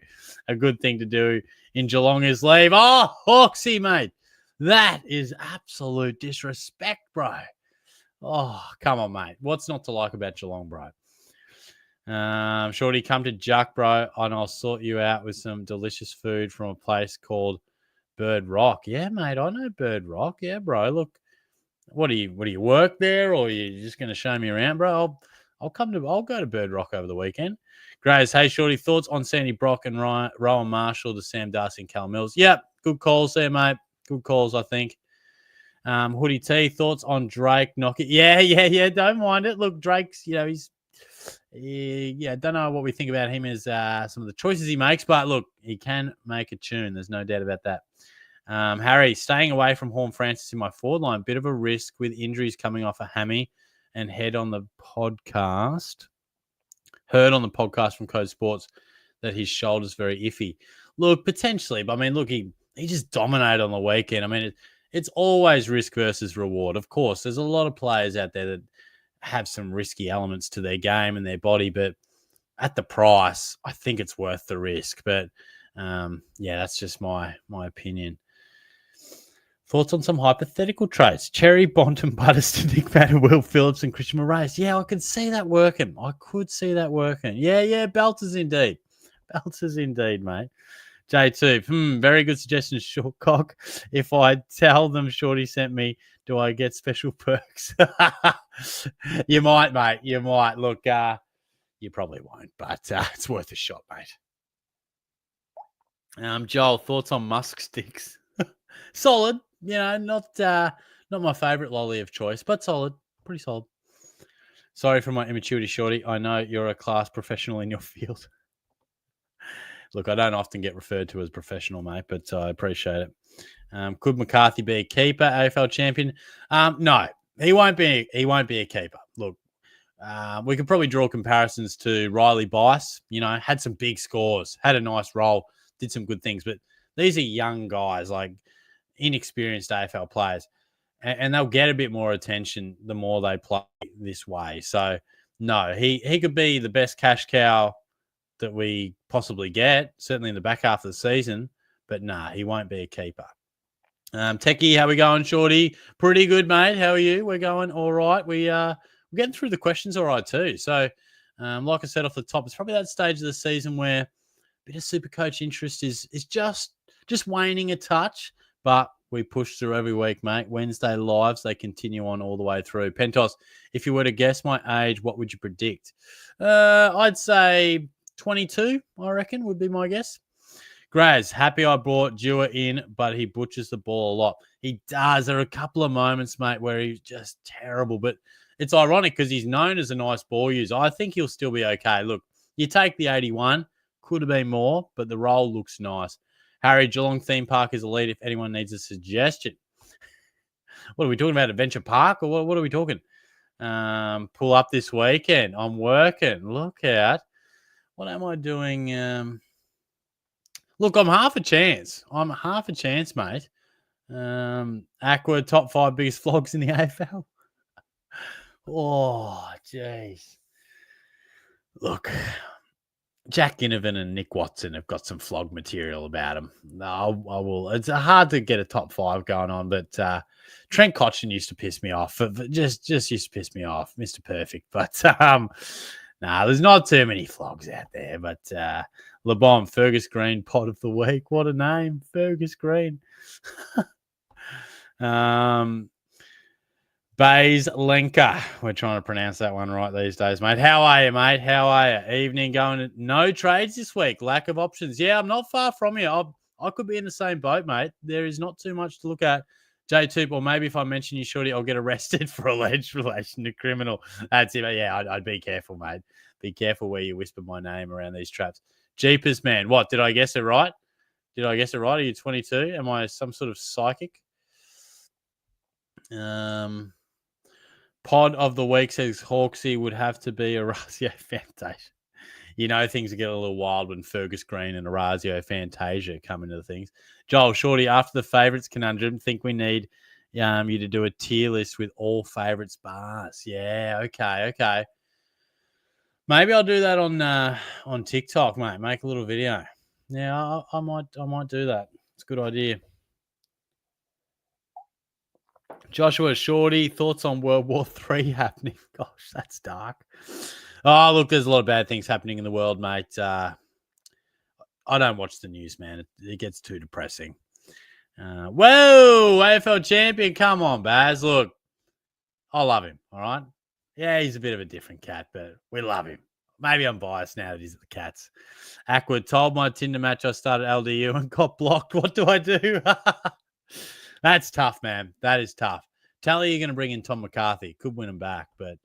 A good thing to do in Geelong is leave. Oh, Hawksy, mate. That is absolute disrespect, bro. Oh, come on, mate. What's not to like about Geelong, bro? Shorty, come to Juck, bro, and I'll sort you out with some delicious food from a place called Bird Rock. Yeah, mate, I know Bird Rock. Yeah, bro. Look, what do you work there, or are you just going to show me around, bro? I'll go to Bird Rock over the weekend. Grays, hey Shorty, thoughts on Sandy Brock and Rowan Marshall to Sam Darcy and Cal Mills? Yep, good calls there, mate. Good calls, I think. Hoodie T, thoughts on Drake Knockett? Yeah. Don't mind it. Look, Drake's, he's don't know what we think about him as some of the choices he makes, but look, he can make a tune. There's no doubt about that. Harry, staying away from Horn Francis in my forward line, bit of a risk with injuries coming off a hammy and heard on the podcast from Code Sports that his shoulder's very iffy. Look, potentially, but I mean, look, he just dominated on the weekend. I mean, it's always risk versus reward. Of course, there's a lot of players out there that have some risky elements to their game and their body, but at the price, I think it's worth the risk. But that's just my opinion. Thoughts on some hypothetical trades? Cherry, Bont, and Butterston, Nick Matter, Will Phillips, and Christian Moraes. Yeah, I could see that working. Yeah, Belters indeed, mate. J2, very good suggestion, Short Cock. If I tell them Shorty sent me, do I get special perks? You might, mate. You might. Look, you probably won't, but it's worth a shot, mate. Joel, thoughts on Musk sticks? Solid. Not my favourite lolly of choice, but solid. Pretty solid. Sorry for my immaturity, Shorty. I know you're a class professional in your field. Look, I don't often get referred to as professional, mate, but I appreciate it. Could McCarthy be a keeper, AFL champion? No, he won't be. He won't be a keeper. Look, we could probably draw comparisons to Riley Bice. Had some big scores, had a nice role, did some good things, but these are young guys, like inexperienced AFL players, and they'll get a bit more attention the more they play this way. So, no, he could be the best cash cow that we possibly get, certainly in the back half of the season, but nah, he won't be a keeper. Techie, how we going, Shorty? Pretty good, mate. How are you? We're going all right. We're getting through the questions all right too. So, like I said off the top, it's probably that stage of the season where a bit of SuperCoach interest is just waning a touch, but we push through every week, mate. Wednesday lives, they continue on all the way through. Pentos, if you were to guess my age, what would you predict? I'd say 22, I reckon, would be my guess. Graz, happy I brought Dewar in, but he butchers the ball a lot. He does. There are a couple of moments, mate, where he's just terrible, but it's ironic because he's known as a nice ball user. I think he'll still be okay. Look, you take the 81, could have been more, but the roll looks nice. Harry, Geelong theme park is elite if anyone needs a suggestion. What are we talking about, Adventure Park, or what are we talking? Pull up this weekend. I'm working. Look out. What am I doing? Look, I'm half a chance. Mate. Aqua, top 5 biggest flogs in the AFL. Oh, jeez. Look, Jack Ginnivan and Nick Watson have got some flog material about them. I will. It's hard to get a top 5 going on, but Trent Cotchin used to piss me off. Just used to piss me off, Mr. Perfect. But there's not too many flogs out there. But LeBon, Fergus Green, pod of the week. What a name, Fergus Green. Bays Lenka. We're trying to pronounce that one right these days, mate. How are you, mate? How are you? Evening going. No trades this week. Lack of options. Yeah, I'm not far from you. I could be in the same boat, mate. There is not too much to look at. J2, or maybe if I mention you, Shorty, I'll get arrested for alleged relation to criminal. That's it. But yeah, I'd be careful, mate. Be careful where you whisper my name around these traps. Jeepers, man. What? Did I guess it right? Are you 22? Am I some sort of psychic? Pod of the week says Hawksy would have to be Orazio Fantasia. You know things get a little wild when Fergus Green and Orazio Fantasia come into things. Joel, Shorty, after the favourites conundrum, think we need you to do a tier list with all favourites bars. Yeah, okay. Maybe I'll do that on TikTok, mate. Make a little video. Yeah, I might do that. It's a good idea. Joshua, Shorty, thoughts on World War III happening? Gosh, that's dark. Oh, look, there's a lot of bad things happening in the world, mate. I don't watch the news, man. It gets too depressing. Whoa, AFL champion. Come on, Baz. Look, I love him, all right? Yeah, he's a bit of a different cat, but we love him. Maybe I'm biased now that he's at the Cats. Aqua, told my Tinder match I started LDU and got blocked. What do I do? That's tough, man. That is tough. Tally, you're going to bring in Tom McCarthy. Could win him back. But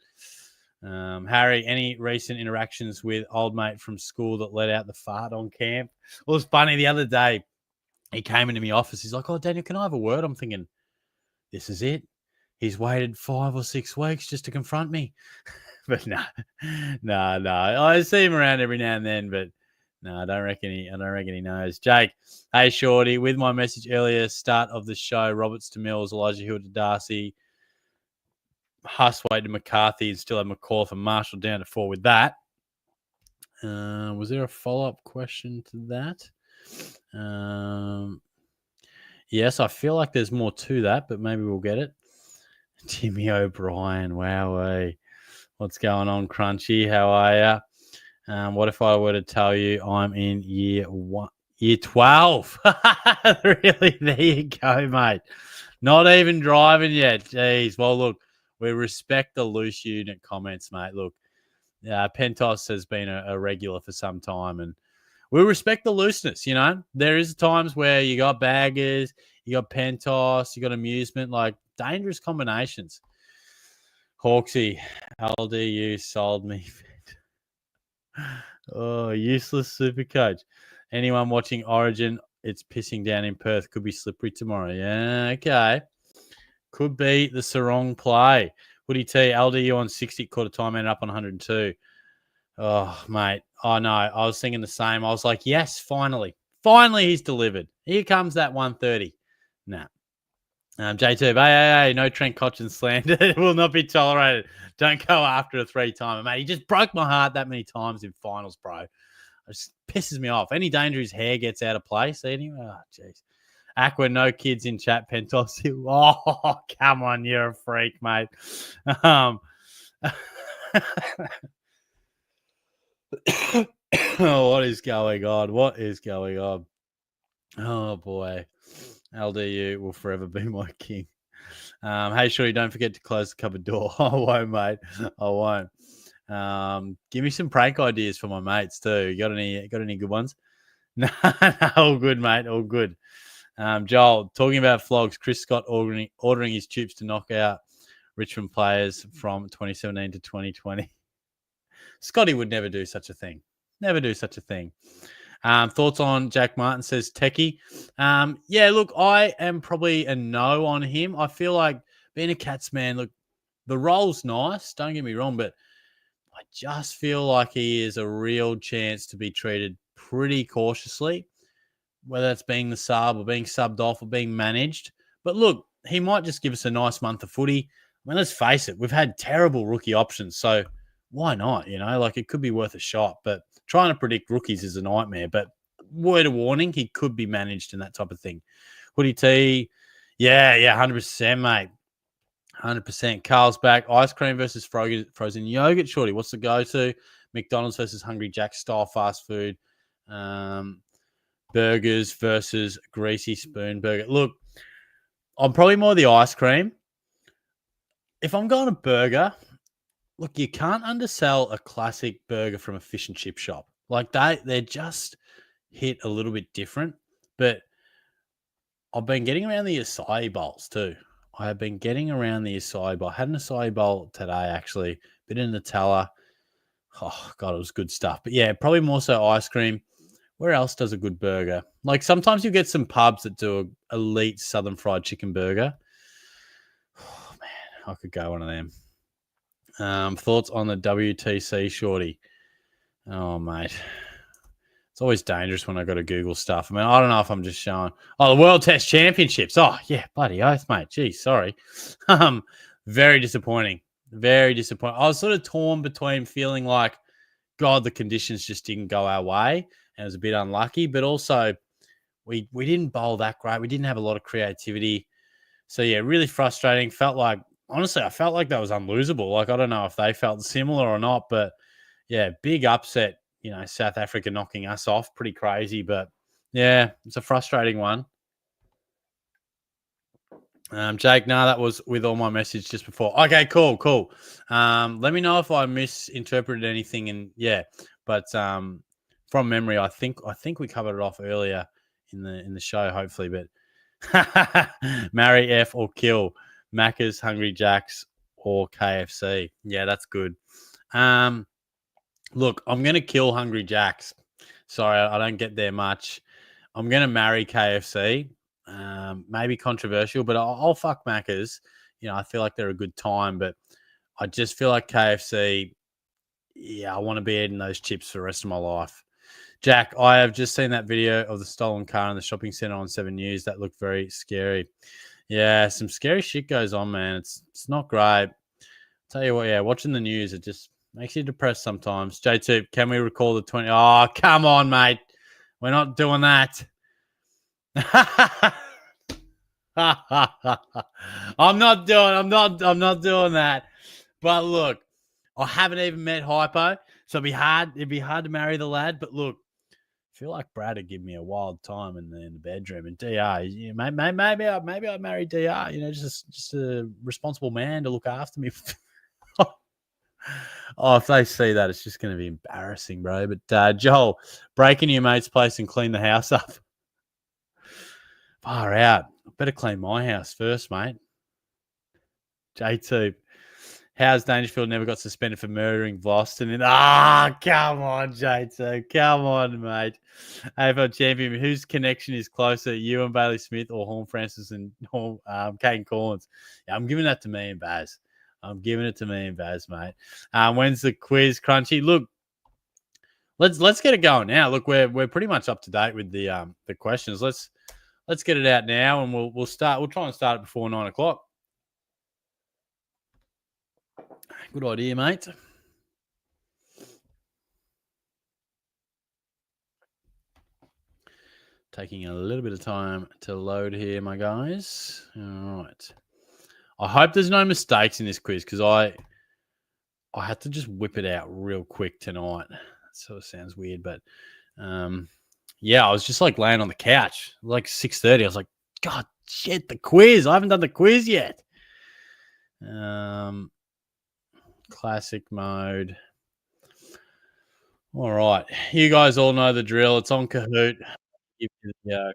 Harry, any recent interactions with old mate from school that let out the fart on camp? Well, it was funny. The other day, he came into my office. He's like, oh, Daniel, can I have a word? I'm thinking, this is it. He's waited 5 or 6 weeks just to confront me. But no. I see him around every now and then, but no, I don't reckon he knows. Jake, hey, Shorty, with my message earlier, start of the show, Roberts to Mills, Elijah Hill to Darcy, Huswaite to McCarthy, and still have McCall for Marshall down to 4 with that. Was there a follow-up question to that? Yes, I feel like there's more to that, but maybe we'll get it. Timmy O'Brien, wowee. What's going on, Crunchy? How are you? What if I were to tell you I'm in year 12? Really? There you go, mate. Not even driving yet. Jeez. Well, look, we respect the loose unit comments, mate. Look, Pentos has been a regular for some time, and we respect the looseness, you know. There is times where you got baggers, you got Pentos, you got amusement, like dangerous combinations. Hawksy, LDU sold me. Oh, useless SuperCoach. Anyone watching Origin, it's pissing down in Perth. Could be slippery tomorrow. Yeah, okay. Could be the Sarong play. Woody T, LDU on 60, quarter time, ended up on 102. Oh, mate. Oh, no. I was thinking the same. I was like, yes, finally. Finally, he's delivered. Here comes that 130. Nah. J2, hey, no Trent Cotchin slander. It will not be tolerated. Don't go after a 3-timer, mate. He just broke my heart that many times in finals, bro. It just pisses me off. Any danger his hair gets out of place anyway. Oh, jeez. Aqua, no kids in chat. Pentos. Oh, come on. You're a freak, mate. What is going on? What is going on? Oh, boy. LDU will forever be my king. Hey, Shorty, don't forget to close the cupboard door. I won't, mate. I won't. Give me some prank ideas for my mates too. You got any good ones? No, all good, mate. All good. Joel, talking about flogs, Chris Scott ordering his tubes to knock out Richmond players from 2017 to 2020. Scotty would never do such a thing. Never do such a thing. Thoughts on Jack Martin, says Techie. Yeah, look, I am probably a no on him. I feel like being a Cats man, look, the role's nice, don't get me wrong, but I just feel like he is a real chance to be treated pretty cautiously, whether it's being the sub or being subbed off or being managed. But look, he might just give us a nice month of footy. I mean, let's face it, we've had terrible rookie options, so why not? Like it could be worth a shot, but trying to predict rookies is a nightmare. But word of warning, he could be managed and that type of thing. Hoodie T, yeah, 100%, mate. 100%. Carl's back. Ice cream versus frozen yogurt, Shorty. What's the go-to? McDonald's versus Hungry Jack's style fast food. Burgers versus greasy spoon burger. Look, I'm probably more the ice cream. If I'm going a burger, look, you can't undersell a classic burger from a fish and chip shop. Like they're just hit a little bit different. But I've been getting around the acai bowls too. I have been getting around the acai bowl. I had an acai bowl today, actually. Bit of Nutella. Oh, God, it was good stuff. But yeah, probably more so ice cream. Where else does a good burger? Like sometimes you get some pubs that do an elite southern fried chicken burger. Oh, man, I could go one of them. Thoughts on the WTC, Shorty? Oh, mate. It's always dangerous when I got to Google stuff. I mean, I don't know if I'm just showing. Oh, the World Test Championships. Oh, yeah, bloody oath, mate. Gee, sorry. Very disappointing. Very disappointing. I was sort of torn between feeling like, God, the conditions just didn't go our way and it was a bit unlucky, but also we didn't bowl that great. We didn't have a lot of creativity. So, yeah, really frustrating. Honestly, I felt like that was unlosable. Like, I don't know if they felt similar or not, but, yeah, big upset. South Africa knocking us off. Pretty crazy, but yeah, it's a frustrating one. Jake, that was with all my message just before. Okay, cool. Let me know if I misinterpreted anything. And yeah, but from memory, I think we covered it off earlier in the show, hopefully. But marry F or kill Macca's, Hungry Jack's, or KFC. Yeah, that's good. Look, I'm going to kill Hungry Jack's. Sorry, I don't get there much. I'm going to marry KFC. Maybe controversial, but I'll fuck Macca's. I feel like they're a good time, but I just feel like KFC, I want to be eating those chips for the rest of my life. Jack, I have just seen that video of the stolen car in the shopping centre on 7 News. That looked very scary. Yeah, some scary shit goes on, man. It's not great. Tell you what, watching the news, it just makes you depressed sometimes. J2, can we recall the 20? Oh, come on, mate. We're not doing that. I'm not doing that. But look, I haven't even met Hypo, so it'd be hard to marry the lad. But look, I feel like Brad would give me a wild time in the bedroom. And DR, maybe I'd marry DR. Just a responsible man to look after me. Oh, if they see that, it's just going to be embarrassing, bro. But Joel, break into your mate's place and clean the house up. Far out. I better clean my house first, mate. J2, how's Dangerfield never got suspended for murdering Boston? Come on, J2. Come on, mate. AFL champion, whose connection is closer, you and Bailey Smith or Horn Francis and Caden Collins? Yeah, I'm giving that to me and Baz. I'm giving it to me and Baz, mate. When's the quiz, Crunchy? Look, let's get it going now. Look, we're pretty much up to date with the questions. Let's get it out now, and we'll start. We'll try and start it before 9 o'clock. Good idea, mate. Taking a little bit of time to load here, my guys. All right. I hope there's no mistakes in this quiz because I had to just whip it out real quick tonight. That sort of sounds weird, but yeah, I was just like laying on the couch, like 6:30. I was like, God, shit, the quiz. I haven't done the quiz yet. Classic mode. All right. You guys all know the drill. It's on Kahoot. Give you the,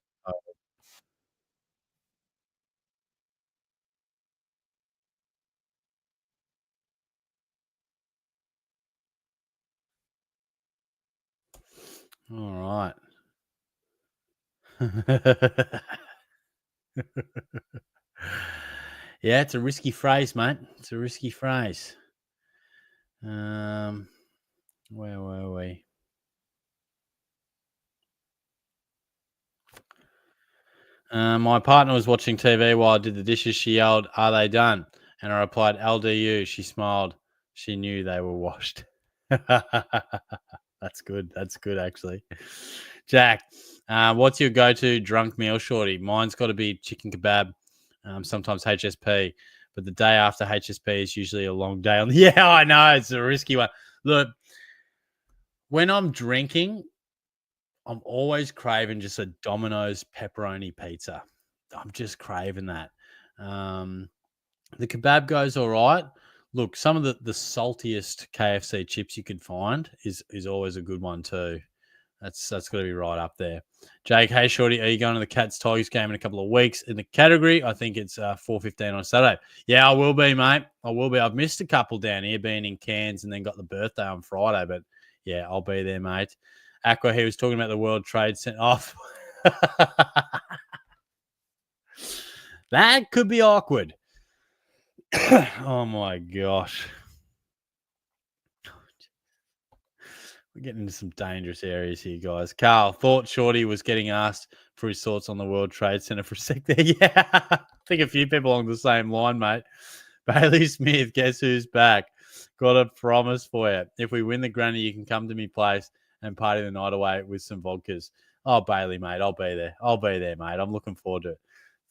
all right. Yeah, it's a risky phrase, mate. It's a risky phrase. Where were we? My partner was watching TV while I did the dishes. She yelled, "Are they done?" And I replied, "LDU." She smiled. She knew they were washed. That's good. That's good, actually. Jack, what's your go-to drunk meal, shorty? Mine's got to be chicken kebab, sometimes HSP, but the day after HSP is usually a long day. Yeah, I know. It's a risky one. Look, when I'm drinking, I'm always craving just a Domino's pepperoni pizza. I'm just craving that. The kebab goes all right. Look, some of the saltiest KFC chips you could find is always a good one too. That's got to be right up there. Jake, hey shorty, are you going to the Cats Tigers game in a couple of weeks? In the category, I think it's 4:15 on Saturday. Yeah, I will be, mate. I will be. I've missed a couple down here, being in Cairns, and then got the birthday on Friday. But yeah, I'll be there, mate. Aqua, he was talking about the World Trade Center. Off. That could be awkward. Oh my gosh. We're getting into some dangerous areas here, guys. Carl thought Shorty was getting asked for his thoughts on the World Trade Center for a sec there. Yeah, I think a few people along the same line, mate. Bailey Smith, guess who's back? Got a promise for you. If we win the granny, you can come to me place and party the night away with some vodkas. Oh, Bailey, mate, I'll be there. I'll be there, mate. I'm looking forward to it.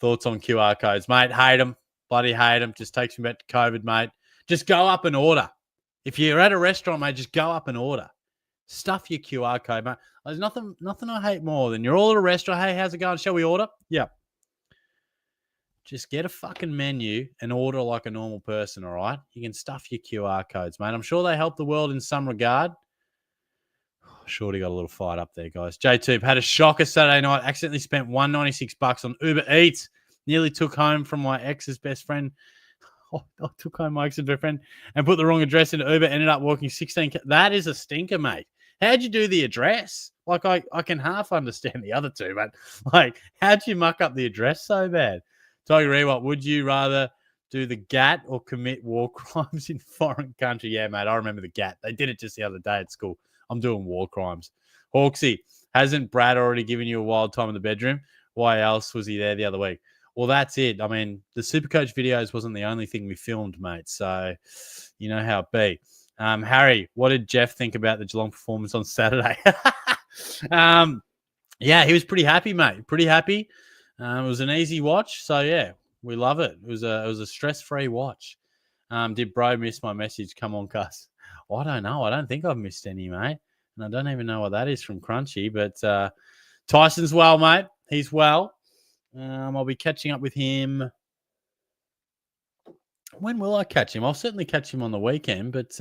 Thoughts on QR codes, mate? Hate them. Bloody hate them. Just takes me back to COVID, mate. Just go up and order. If you're at a restaurant, mate, just go up and order. Stuff your QR code, mate. There's nothing I hate more than you're all at a restaurant. Hey, how's it going? Shall we order? Yeah. Just get a fucking menu and order like a normal person, all right? You can stuff your QR codes, mate. I'm sure they help the world in some regard. Shorty got a little fight up there, guys. J-Tube had a shocker Saturday night. Accidentally spent $196 on Uber Eats. Nearly took home from my ex's best friend. I took home my ex's best friend and put the wrong address into Uber. Ended up walking 16. That is a stinker, mate. How'd you do the address? Like, I can half understand the other two, but like, how'd you muck up the address so bad? Tiger Ewart, would you rather do the GAT or commit war crimes in foreign country? Yeah, mate, I remember the GAT. They did it just the other day at school. I'm doing war crimes. Hawksy, hasn't Brad already given you a wild time in the bedroom? Why else was he there the other week? Well, that's it. I mean, the SuperCoach videos wasn't the only thing we filmed, mate. So you know how it be. Harry, what did Jeff think about the Geelong performance on Saturday? Yeah, he was pretty happy, mate. Pretty happy. It was an easy watch. So yeah, we love it. It was a stress-free watch. Did bro miss my message? Come on, cuss. I don't know. I don't think I've missed any, mate. And I don't even know what that is from Crunchy. But Tyson's well, mate. He's well. I'll be catching up with him. When will I catch him? I'll certainly catch him on the weekend. But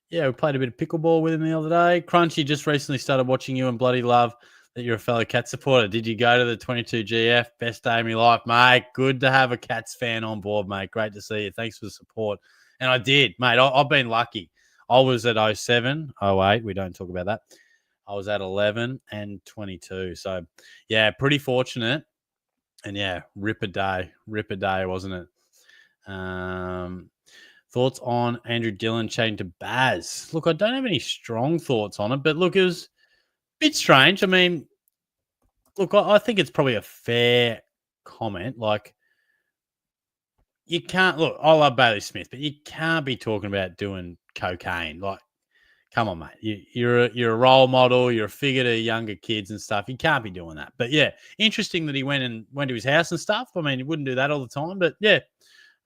yeah, we played a bit of pickleball with him the other day. Crunchy just recently started watching you and bloody love that you're a fellow Cats supporter. Did you go to the 22GF? Best day of my life, mate. Good to have a Cats fan on board, mate. Great to see you. Thanks for the support. And I did, mate. I've been lucky. I was at 07, 08. We don't talk about that. I was at 11 and 22. So, yeah, pretty fortunate. And, yeah, rip a day, wasn't it? Thought Thoughts on Andrew Dillon chatting to Baz? Look, I don't have any strong thoughts on it, but look, it was a bit strange. I mean, look, I think it's probably a fair comment. Like, you can't look. I love Bailey Smith, but you can't be talking about doing cocaine. Like, come on, mate. You're a role model. You're a figure to younger kids and stuff. You can't be doing that. But yeah, interesting that he went to his house and stuff. I mean, he wouldn't do that all the time, but yeah,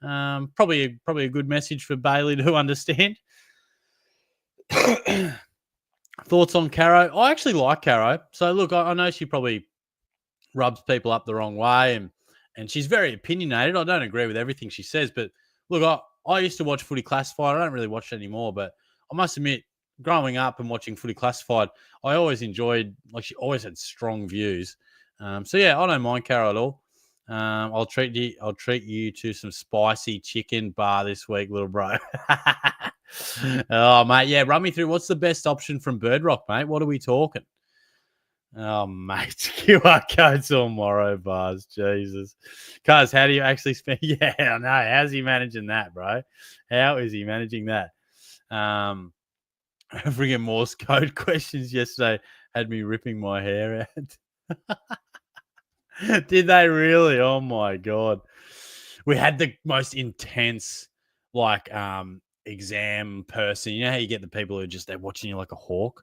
probably a good message for Bailey to understand. Thoughts on Caro? I actually like Caro. So look, I know she probably rubs people up the wrong way, and she's very opinionated. I don't agree with everything she says, but look, I used to watch Footy Classified. I don't really watch it anymore, but I must admit, growing up and watching Footy Classified, I always enjoyed, like, she always had strong views. So yeah, I don't mind Caro at all. I'll treat you to some spicy chicken bar this week, little bro. Oh, mate, yeah, run me through what's the best option from Bird Rock, mate. What are we talking? Oh, mate, QR codes on Morrow bars. Jesus. Cuz, how do you actually spend? Yeah, I know. How's he managing that, bro? How is he managing that? Friggin' Morse code questions yesterday had me ripping my hair out. Did they really? Oh, my God. We had the most intense, like, exam person. You know how you get the people who are just, they're watching you like a hawk?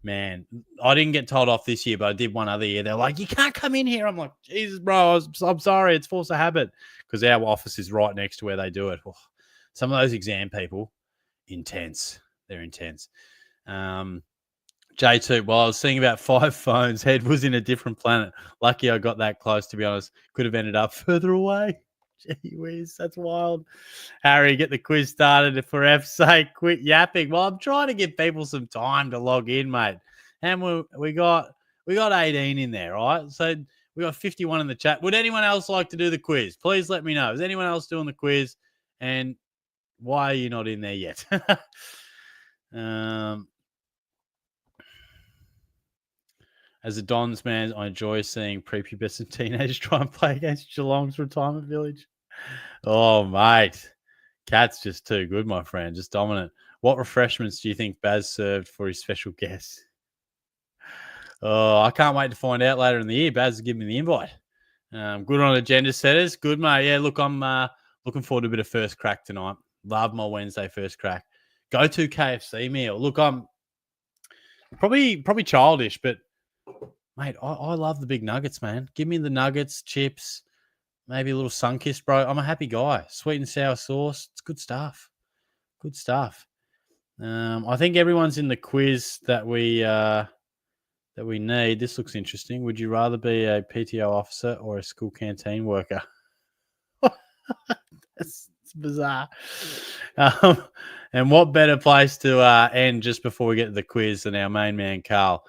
Man, I didn't get told off this year, but I did one other year. They're like, you can't come in here. I'm like, Jesus, bro, I'm sorry. It's force of habit, because our office is right next to where they do it. Oh, some of those exam people, intense. They're intense. J2, well, I was seeing about 5 phones. Head was in a different planet. Lucky I got that close, to be honest. Could have ended up further away. Gee whiz, that's wild. Harry, get the quiz started. For F's sake, quit yapping. Well, I'm trying to give people some time to log in, mate. And we got 18 in there, right? So we got 51 in the chat. Would anyone else like to do the quiz? Please let me know. Is anyone else doing the quiz? And why are you not in there yet? As a Dons man, I enjoy seeing prepubescent teenagers try and play against Geelong's retirement village. Oh, mate. Cat's just too good, my friend. Just dominant. What refreshments do you think Baz served for his special guest? Oh, I can't wait to find out later in the year. Baz will give me the invite. Good on agenda setters. Good, mate. Yeah, look, I'm looking forward to a bit of first crack tonight. Love my Wednesday first crack. Go to KFC meal. Look, I'm probably childish, but mate, I love the big nuggets, man. Give me the nuggets, chips, maybe a little Sunkist, bro. I'm a happy guy. Sweet and sour sauce. It's good stuff. Good stuff. I think everyone's in the quiz that we need. This looks interesting. Would you rather be a PTO officer or a school canteen worker? It's bizarre. And what better place to end just before we get to the quiz than our main man, Carl.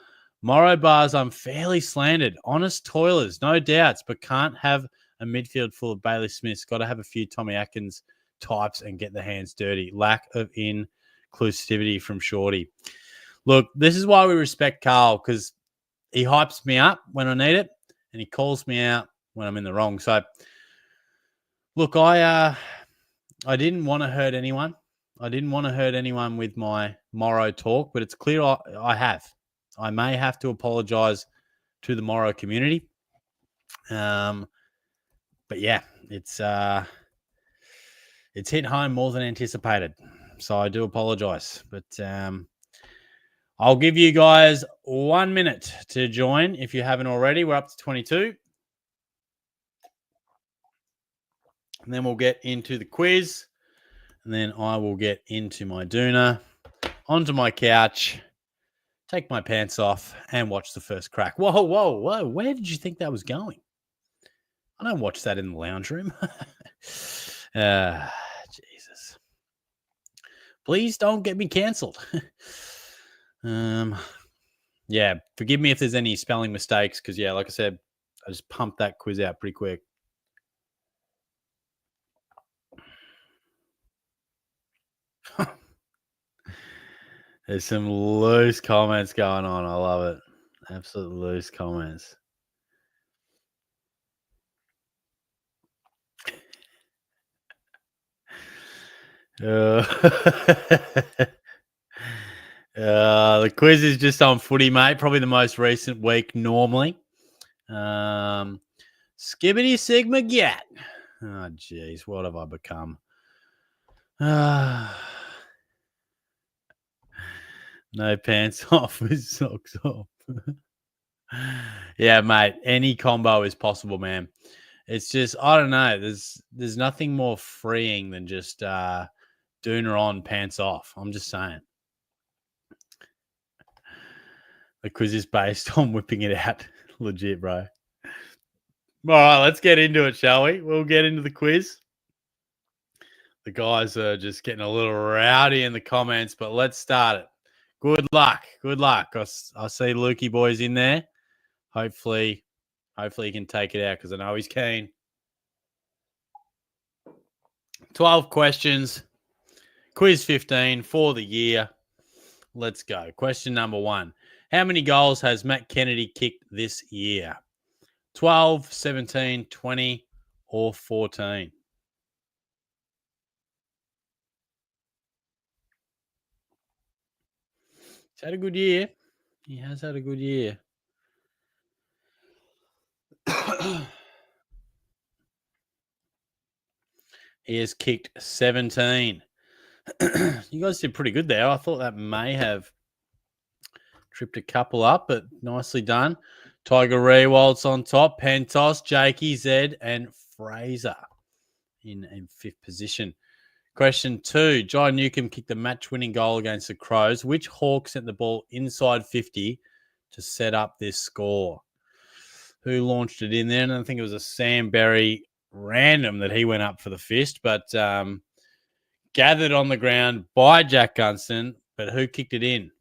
Morrow bars, I'm fairly slandered. Honest toilers, no doubts, but can't have a midfield full of Bailey Smiths. Got to have a few Tommy Atkins types and get the hands dirty. Lack of inclusivity from Shorty. Look, this is why we respect Carl, because he hypes me up when I need it, and he calls me out when I'm in the wrong. So, look, I didn't want to hurt anyone. I didn't want to hurt anyone with my Morrow talk, but it's clear I have. I may have to apologize to the Morrow community. But yeah, it's hit home more than anticipated. So I do apologize. But I'll give you guys 1 minute to join if you haven't already. We're up to 22. And then we'll get into the quiz. And then I will get into my doona, onto my couch, take my pants off, and watch the first crack. Whoa. Where did you think that was going? I don't watch that in the lounge room. Jesus. Please don't get me cancelled. Yeah, forgive me if there's any spelling mistakes, because, yeah, like I said, I just pumped that quiz out pretty quick. There's some loose comments going on. I love it. Absolute loose comments. The quiz is just on footy, mate. Probably the most recent week normally. Skibbity Sigma Gat. Oh, jeez. What have I become? No pants off with socks off. Yeah, mate. Any combo is possible, man. It's just, I don't know. There's nothing more freeing than just Dooner on, pants off. I'm just saying. The quiz is based on whipping it out. Legit, bro. All right, let's get into it, shall we? We'll get into the quiz. The guys are just getting a little rowdy in the comments, but let's start it. Good luck. Good luck. I see Lukey boys in there. Hopefully he can take it out because I know he's keen. 12 questions. Quiz 15 for the year. Let's go. Question number 1. How many goals has Matt Kennedy kicked this year? 12, 17, 20, or 14? He's had a good year. He has had a good year. He has kicked 17. You guys did pretty good there. I thought that may have tripped a couple up, but nicely done. Tiger Rewald's on top. Pentos, Jakey, Zed, and Fraser in 5th position. Question 2. Jai Newcomb kicked the match-winning goal against the Crows. Which Hawk sent the ball inside 50 to set up this score? Who launched it in there? And I think it was a Sam Berry random that he went up for the fist, but gathered on the ground by Jack Gunston. But who kicked it in?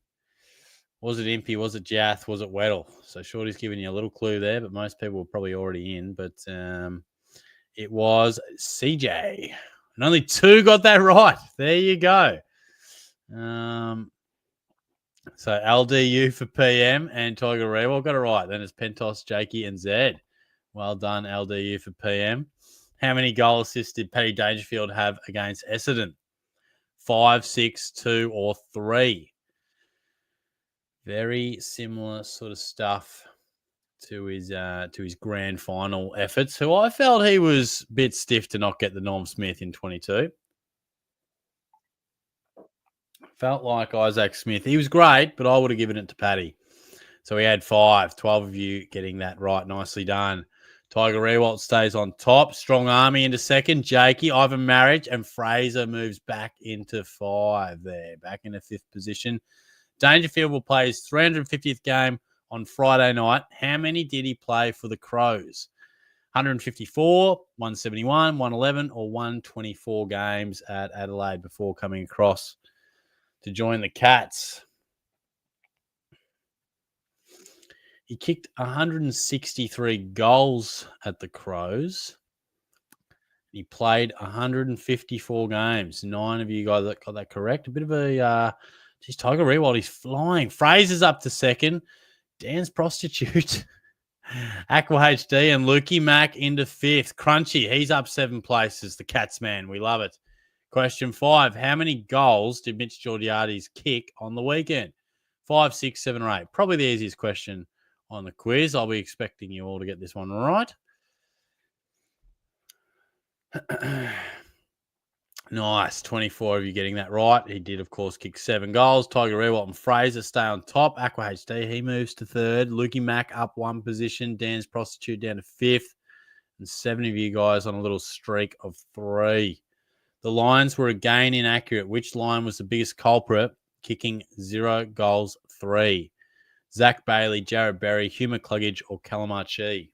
Was it Impey? Was it Jath? Was it Weddle? So Shorty's giving you a little clue there, but most people were probably already in. But it was CJ. And only 2 got that right. There you go. So LDU for PM and Tiger Rewald got it right. Then it's Pentos, Jakey, and Zed. Well done, LDU for PM. How many goal assists did Paddy Dangerfield have against Essendon? 5, 6, 2, or 3? Very similar sort of stuff to his grand final efforts, who I felt he was a bit stiff to not get the Norm Smith in 22. Felt like Isaac Smith. He was great, but I would have given it to Paddy. So he had 5. 12 of you getting that right. Nicely done. Tiger Rewalt stays on top. Strong Army into 2nd. Jakey, Ivan Marriage, and Fraser moves back into 5 there. Back into 5th position. Dangerfield will play his 350th game on Friday night. How many did he play for the Crows? 154, 171, 111, or 124 games at Adelaide before coming across to join the Cats. He kicked 163 goals at the Crows. He played 154 games. 9 of you guys got that correct. A bit of a... Geez, Tiger Rewald, he's flying. Fraser's up to 2nd. Dan's Prostitute. Aqua HD and Lukey Mack into 5th. Crunchy, he's up 7 places. The Cats man, we love it. Question 5. How many goals did Mitch Georgiades kick on the weekend? 5, 6, 7, or 8. Probably the easiest question on the quiz. I'll be expecting you all to get this one right. Nice. 24 of you getting that right. He did, of course, kick 7 goals. Tiger Rewalt and Fraser stay on top. Aqua HD, he moves to 3rd. Lukey Mack up 1 position. Dan's Prostitute down to 5th. And 7 of you guys on a little streak of 3. The lines were again inaccurate. Which line was the biggest culprit? Kicking 0 goals, 3. Zach Bailey, Jared Berry, Hugh McCluggage, or Calamachi?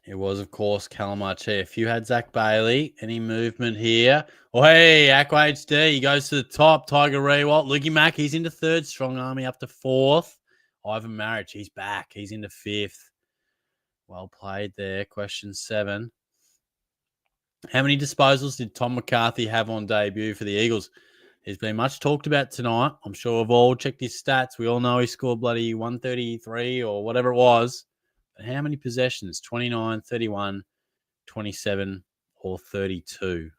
It was, of course, Calamachi. If you had Zach Bailey, any movement here? Oh, hey, Aqua HD, he goes to the top. Tiger Rewalt, Lukey Mack, he's into 3rd. Strong Army up to 4th. Ivan Marriage, he's back. He's into 5th. Well played there. Question 7. How many disposals did Tom McCarthy have on debut for the Eagles? He's been much talked about tonight. I'm sure we've all checked his stats. We all know he scored bloody 133 or whatever it was. But how many possessions? 29, 31, 27, or 32?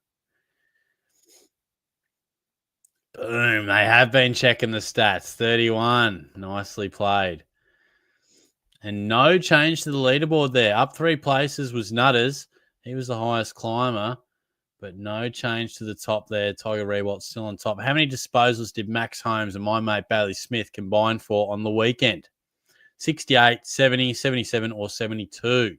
Boom. They have been checking the stats. 31. Nicely played. And no change to the leaderboard there. Up 3 places was Nutters. He was the highest climber. But no change to the top there. Tiger Rewalt still on top. How many disposals did Max Holmes and my mate Bailey Smith combine for on the weekend? 68, 70, 77, or 72?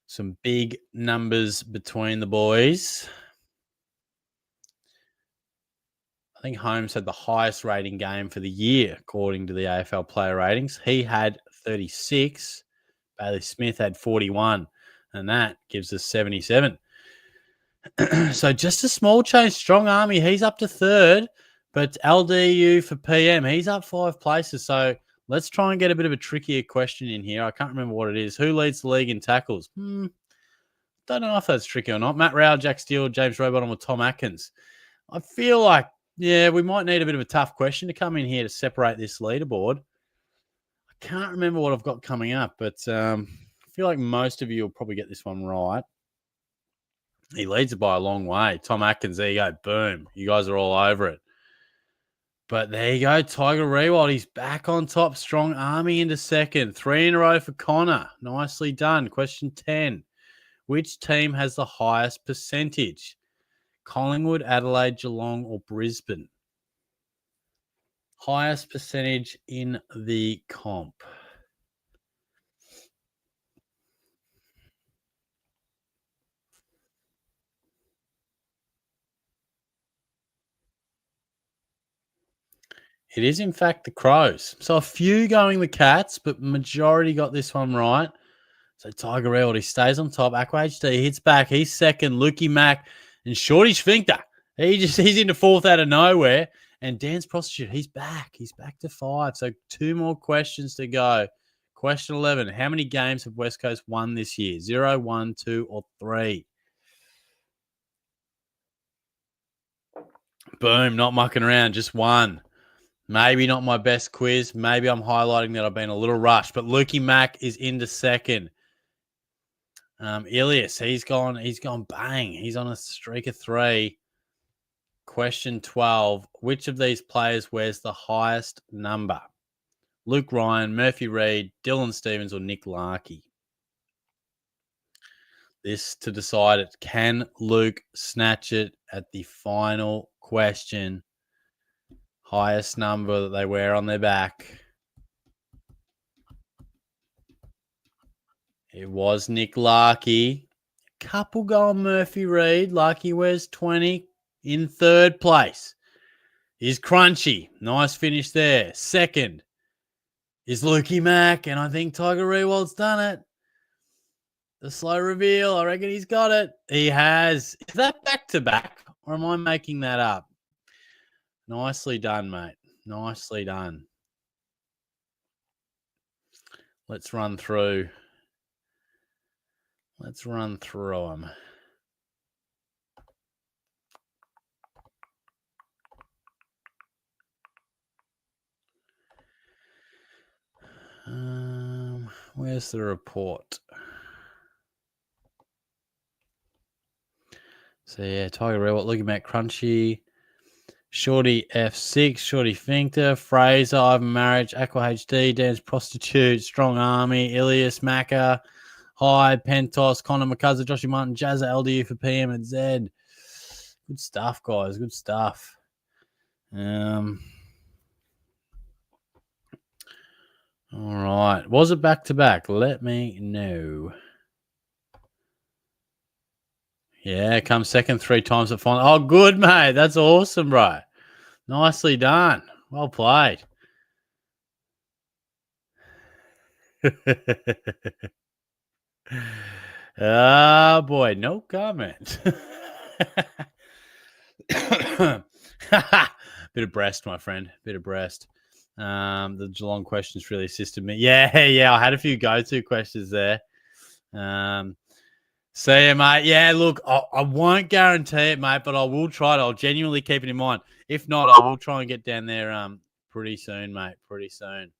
Some big numbers between the boys. I think Holmes had the highest rating game for the year, according to the AFL player ratings. He had 36. Bailey Smith had 41. And that gives us 77. So just a small change. Strong Army, he's up to 3rd. But LDU for PM, he's up 5 places. So let's try and get a bit of a trickier question in here. I can't remember what it is. Who leads the league in tackles? Don't know if that's tricky or not. Matt Rowell, Jack Steele, James Rowbottom, or Tom Atkins. I feel like, yeah, we might need a bit of a tough question to come in here to separate this leaderboard. I can't remember what I've got coming up, but I feel like most of you will probably get this one right. He leads it by a long way. Tom Atkins, there you go. Boom. You guys are all over it. But there you go. Tiger Rewalt, he's back on top. Strong Army into 2nd. 3 in a row for Connor. Nicely done. Question 10. Which team has the highest percentage? Collingwood, Adelaide, Geelong, or Brisbane? Highest percentage in the comp. It is, in fact, the Crows. So a few going the Cats, but majority got this one right. So Tiger Rewalt, he stays on top. Aqua HD hits back. He's 2nd. Lukey Mack and Shorty Schfinkter. He's into 4th out of nowhere. And Dan's Prostitute, he's back. He's back to 5. So 2 more questions to go. Question 11. How many games have West Coast won this year? 0, 1, 2, or 3? Boom. Not mucking around. Just 1. Maybe not my best quiz. Maybe I'm highlighting that I've been a little rushed. But Lukey Mack is into 2nd. Ilias, he's gone bang. He's on a streak of 3. Question 12. Which of these players wears the highest number? Luke Ryan, Murphy Reid, Dylan Stevens, or Nick Larkey? This to decide it. Can Luke snatch it at the final question? Highest number that they wear on their back. It was Nick Larkey. Couple go on Murphy Reid. Larkey wears 20 in 3rd place. Is Crunchy. Nice finish there. 2nd is Lukey Mack, and I think Tiger Rewalt's done it. The slow reveal. I reckon he's got it. He has. Is that back-to-back, or am I making that up? Nicely done, mate. Nicely done. Let's run through. Let's run through them. Where's the report? So, yeah, Tiger Rewalt, looking at Crunchy, Shorty F6, Shorty Finkter, Fraser, Ivan Marriage, Aqua HD, Dan's Prostitute, Strong Army, Ilias, Macca, Hyde, Pentos, Connor McCuzzer, Joshy Martin, Jazza, LDU for PM and Z. Good stuff, guys. Good stuff. All right. Was it back-to-back? Let me know. Yeah, come 2nd 3 times at final. Oh, good, mate. That's awesome, bro. Nicely done. Well played. Oh, boy. No comment. Bit of breast, my friend. Bit of breast. The Geelong questions really assisted me. Yeah. I had a few go-to questions there. See you, mate. Yeah, look, I won't guarantee it, mate, but I will try to. I'll genuinely keep it in mind. If not, I will try and get down there pretty soon, mate. Pretty soon.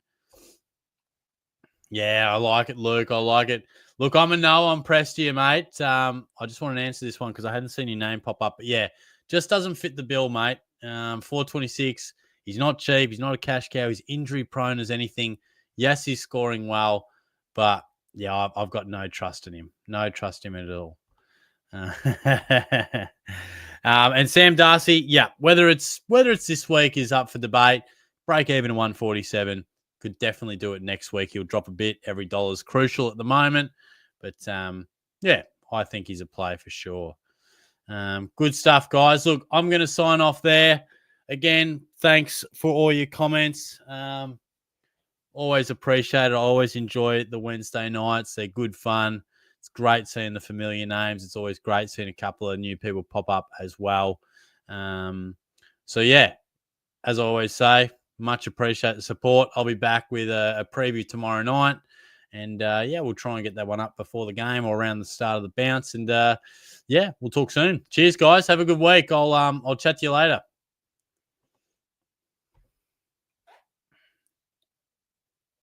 Yeah, I like it, Luke. I like it. Look, I'm a no. I'm pressed here, mate. I just want to answer this one because I hadn't seen your name pop up. But yeah, just doesn't fit the bill, mate. 426. He's not cheap. He's not a cash cow. He's injury prone as anything. Yes, he's scoring well, but yeah, I've got no trust in him. No trust in him at all. And Sam Darcy, yeah, whether it's this week is up for debate. Break even at 147. Could definitely do it next week. He'll drop a bit. Every dollar is crucial at the moment. But, yeah, I think he's a play for sure. Good stuff, guys. Look, I'm going to sign off there. Again, thanks for all your comments. Always appreciate it. I always enjoy the Wednesday nights. They're good fun. It's great seeing the familiar names. It's always great seeing a couple of new people pop up as well. So, yeah, as I always say, much appreciate the support. I'll be back with a preview tomorrow night. And, yeah, we'll try and get that one up before the game or around the start of the bounce. And, yeah, we'll talk soon. Cheers, guys. Have a good week. I'll chat to you later.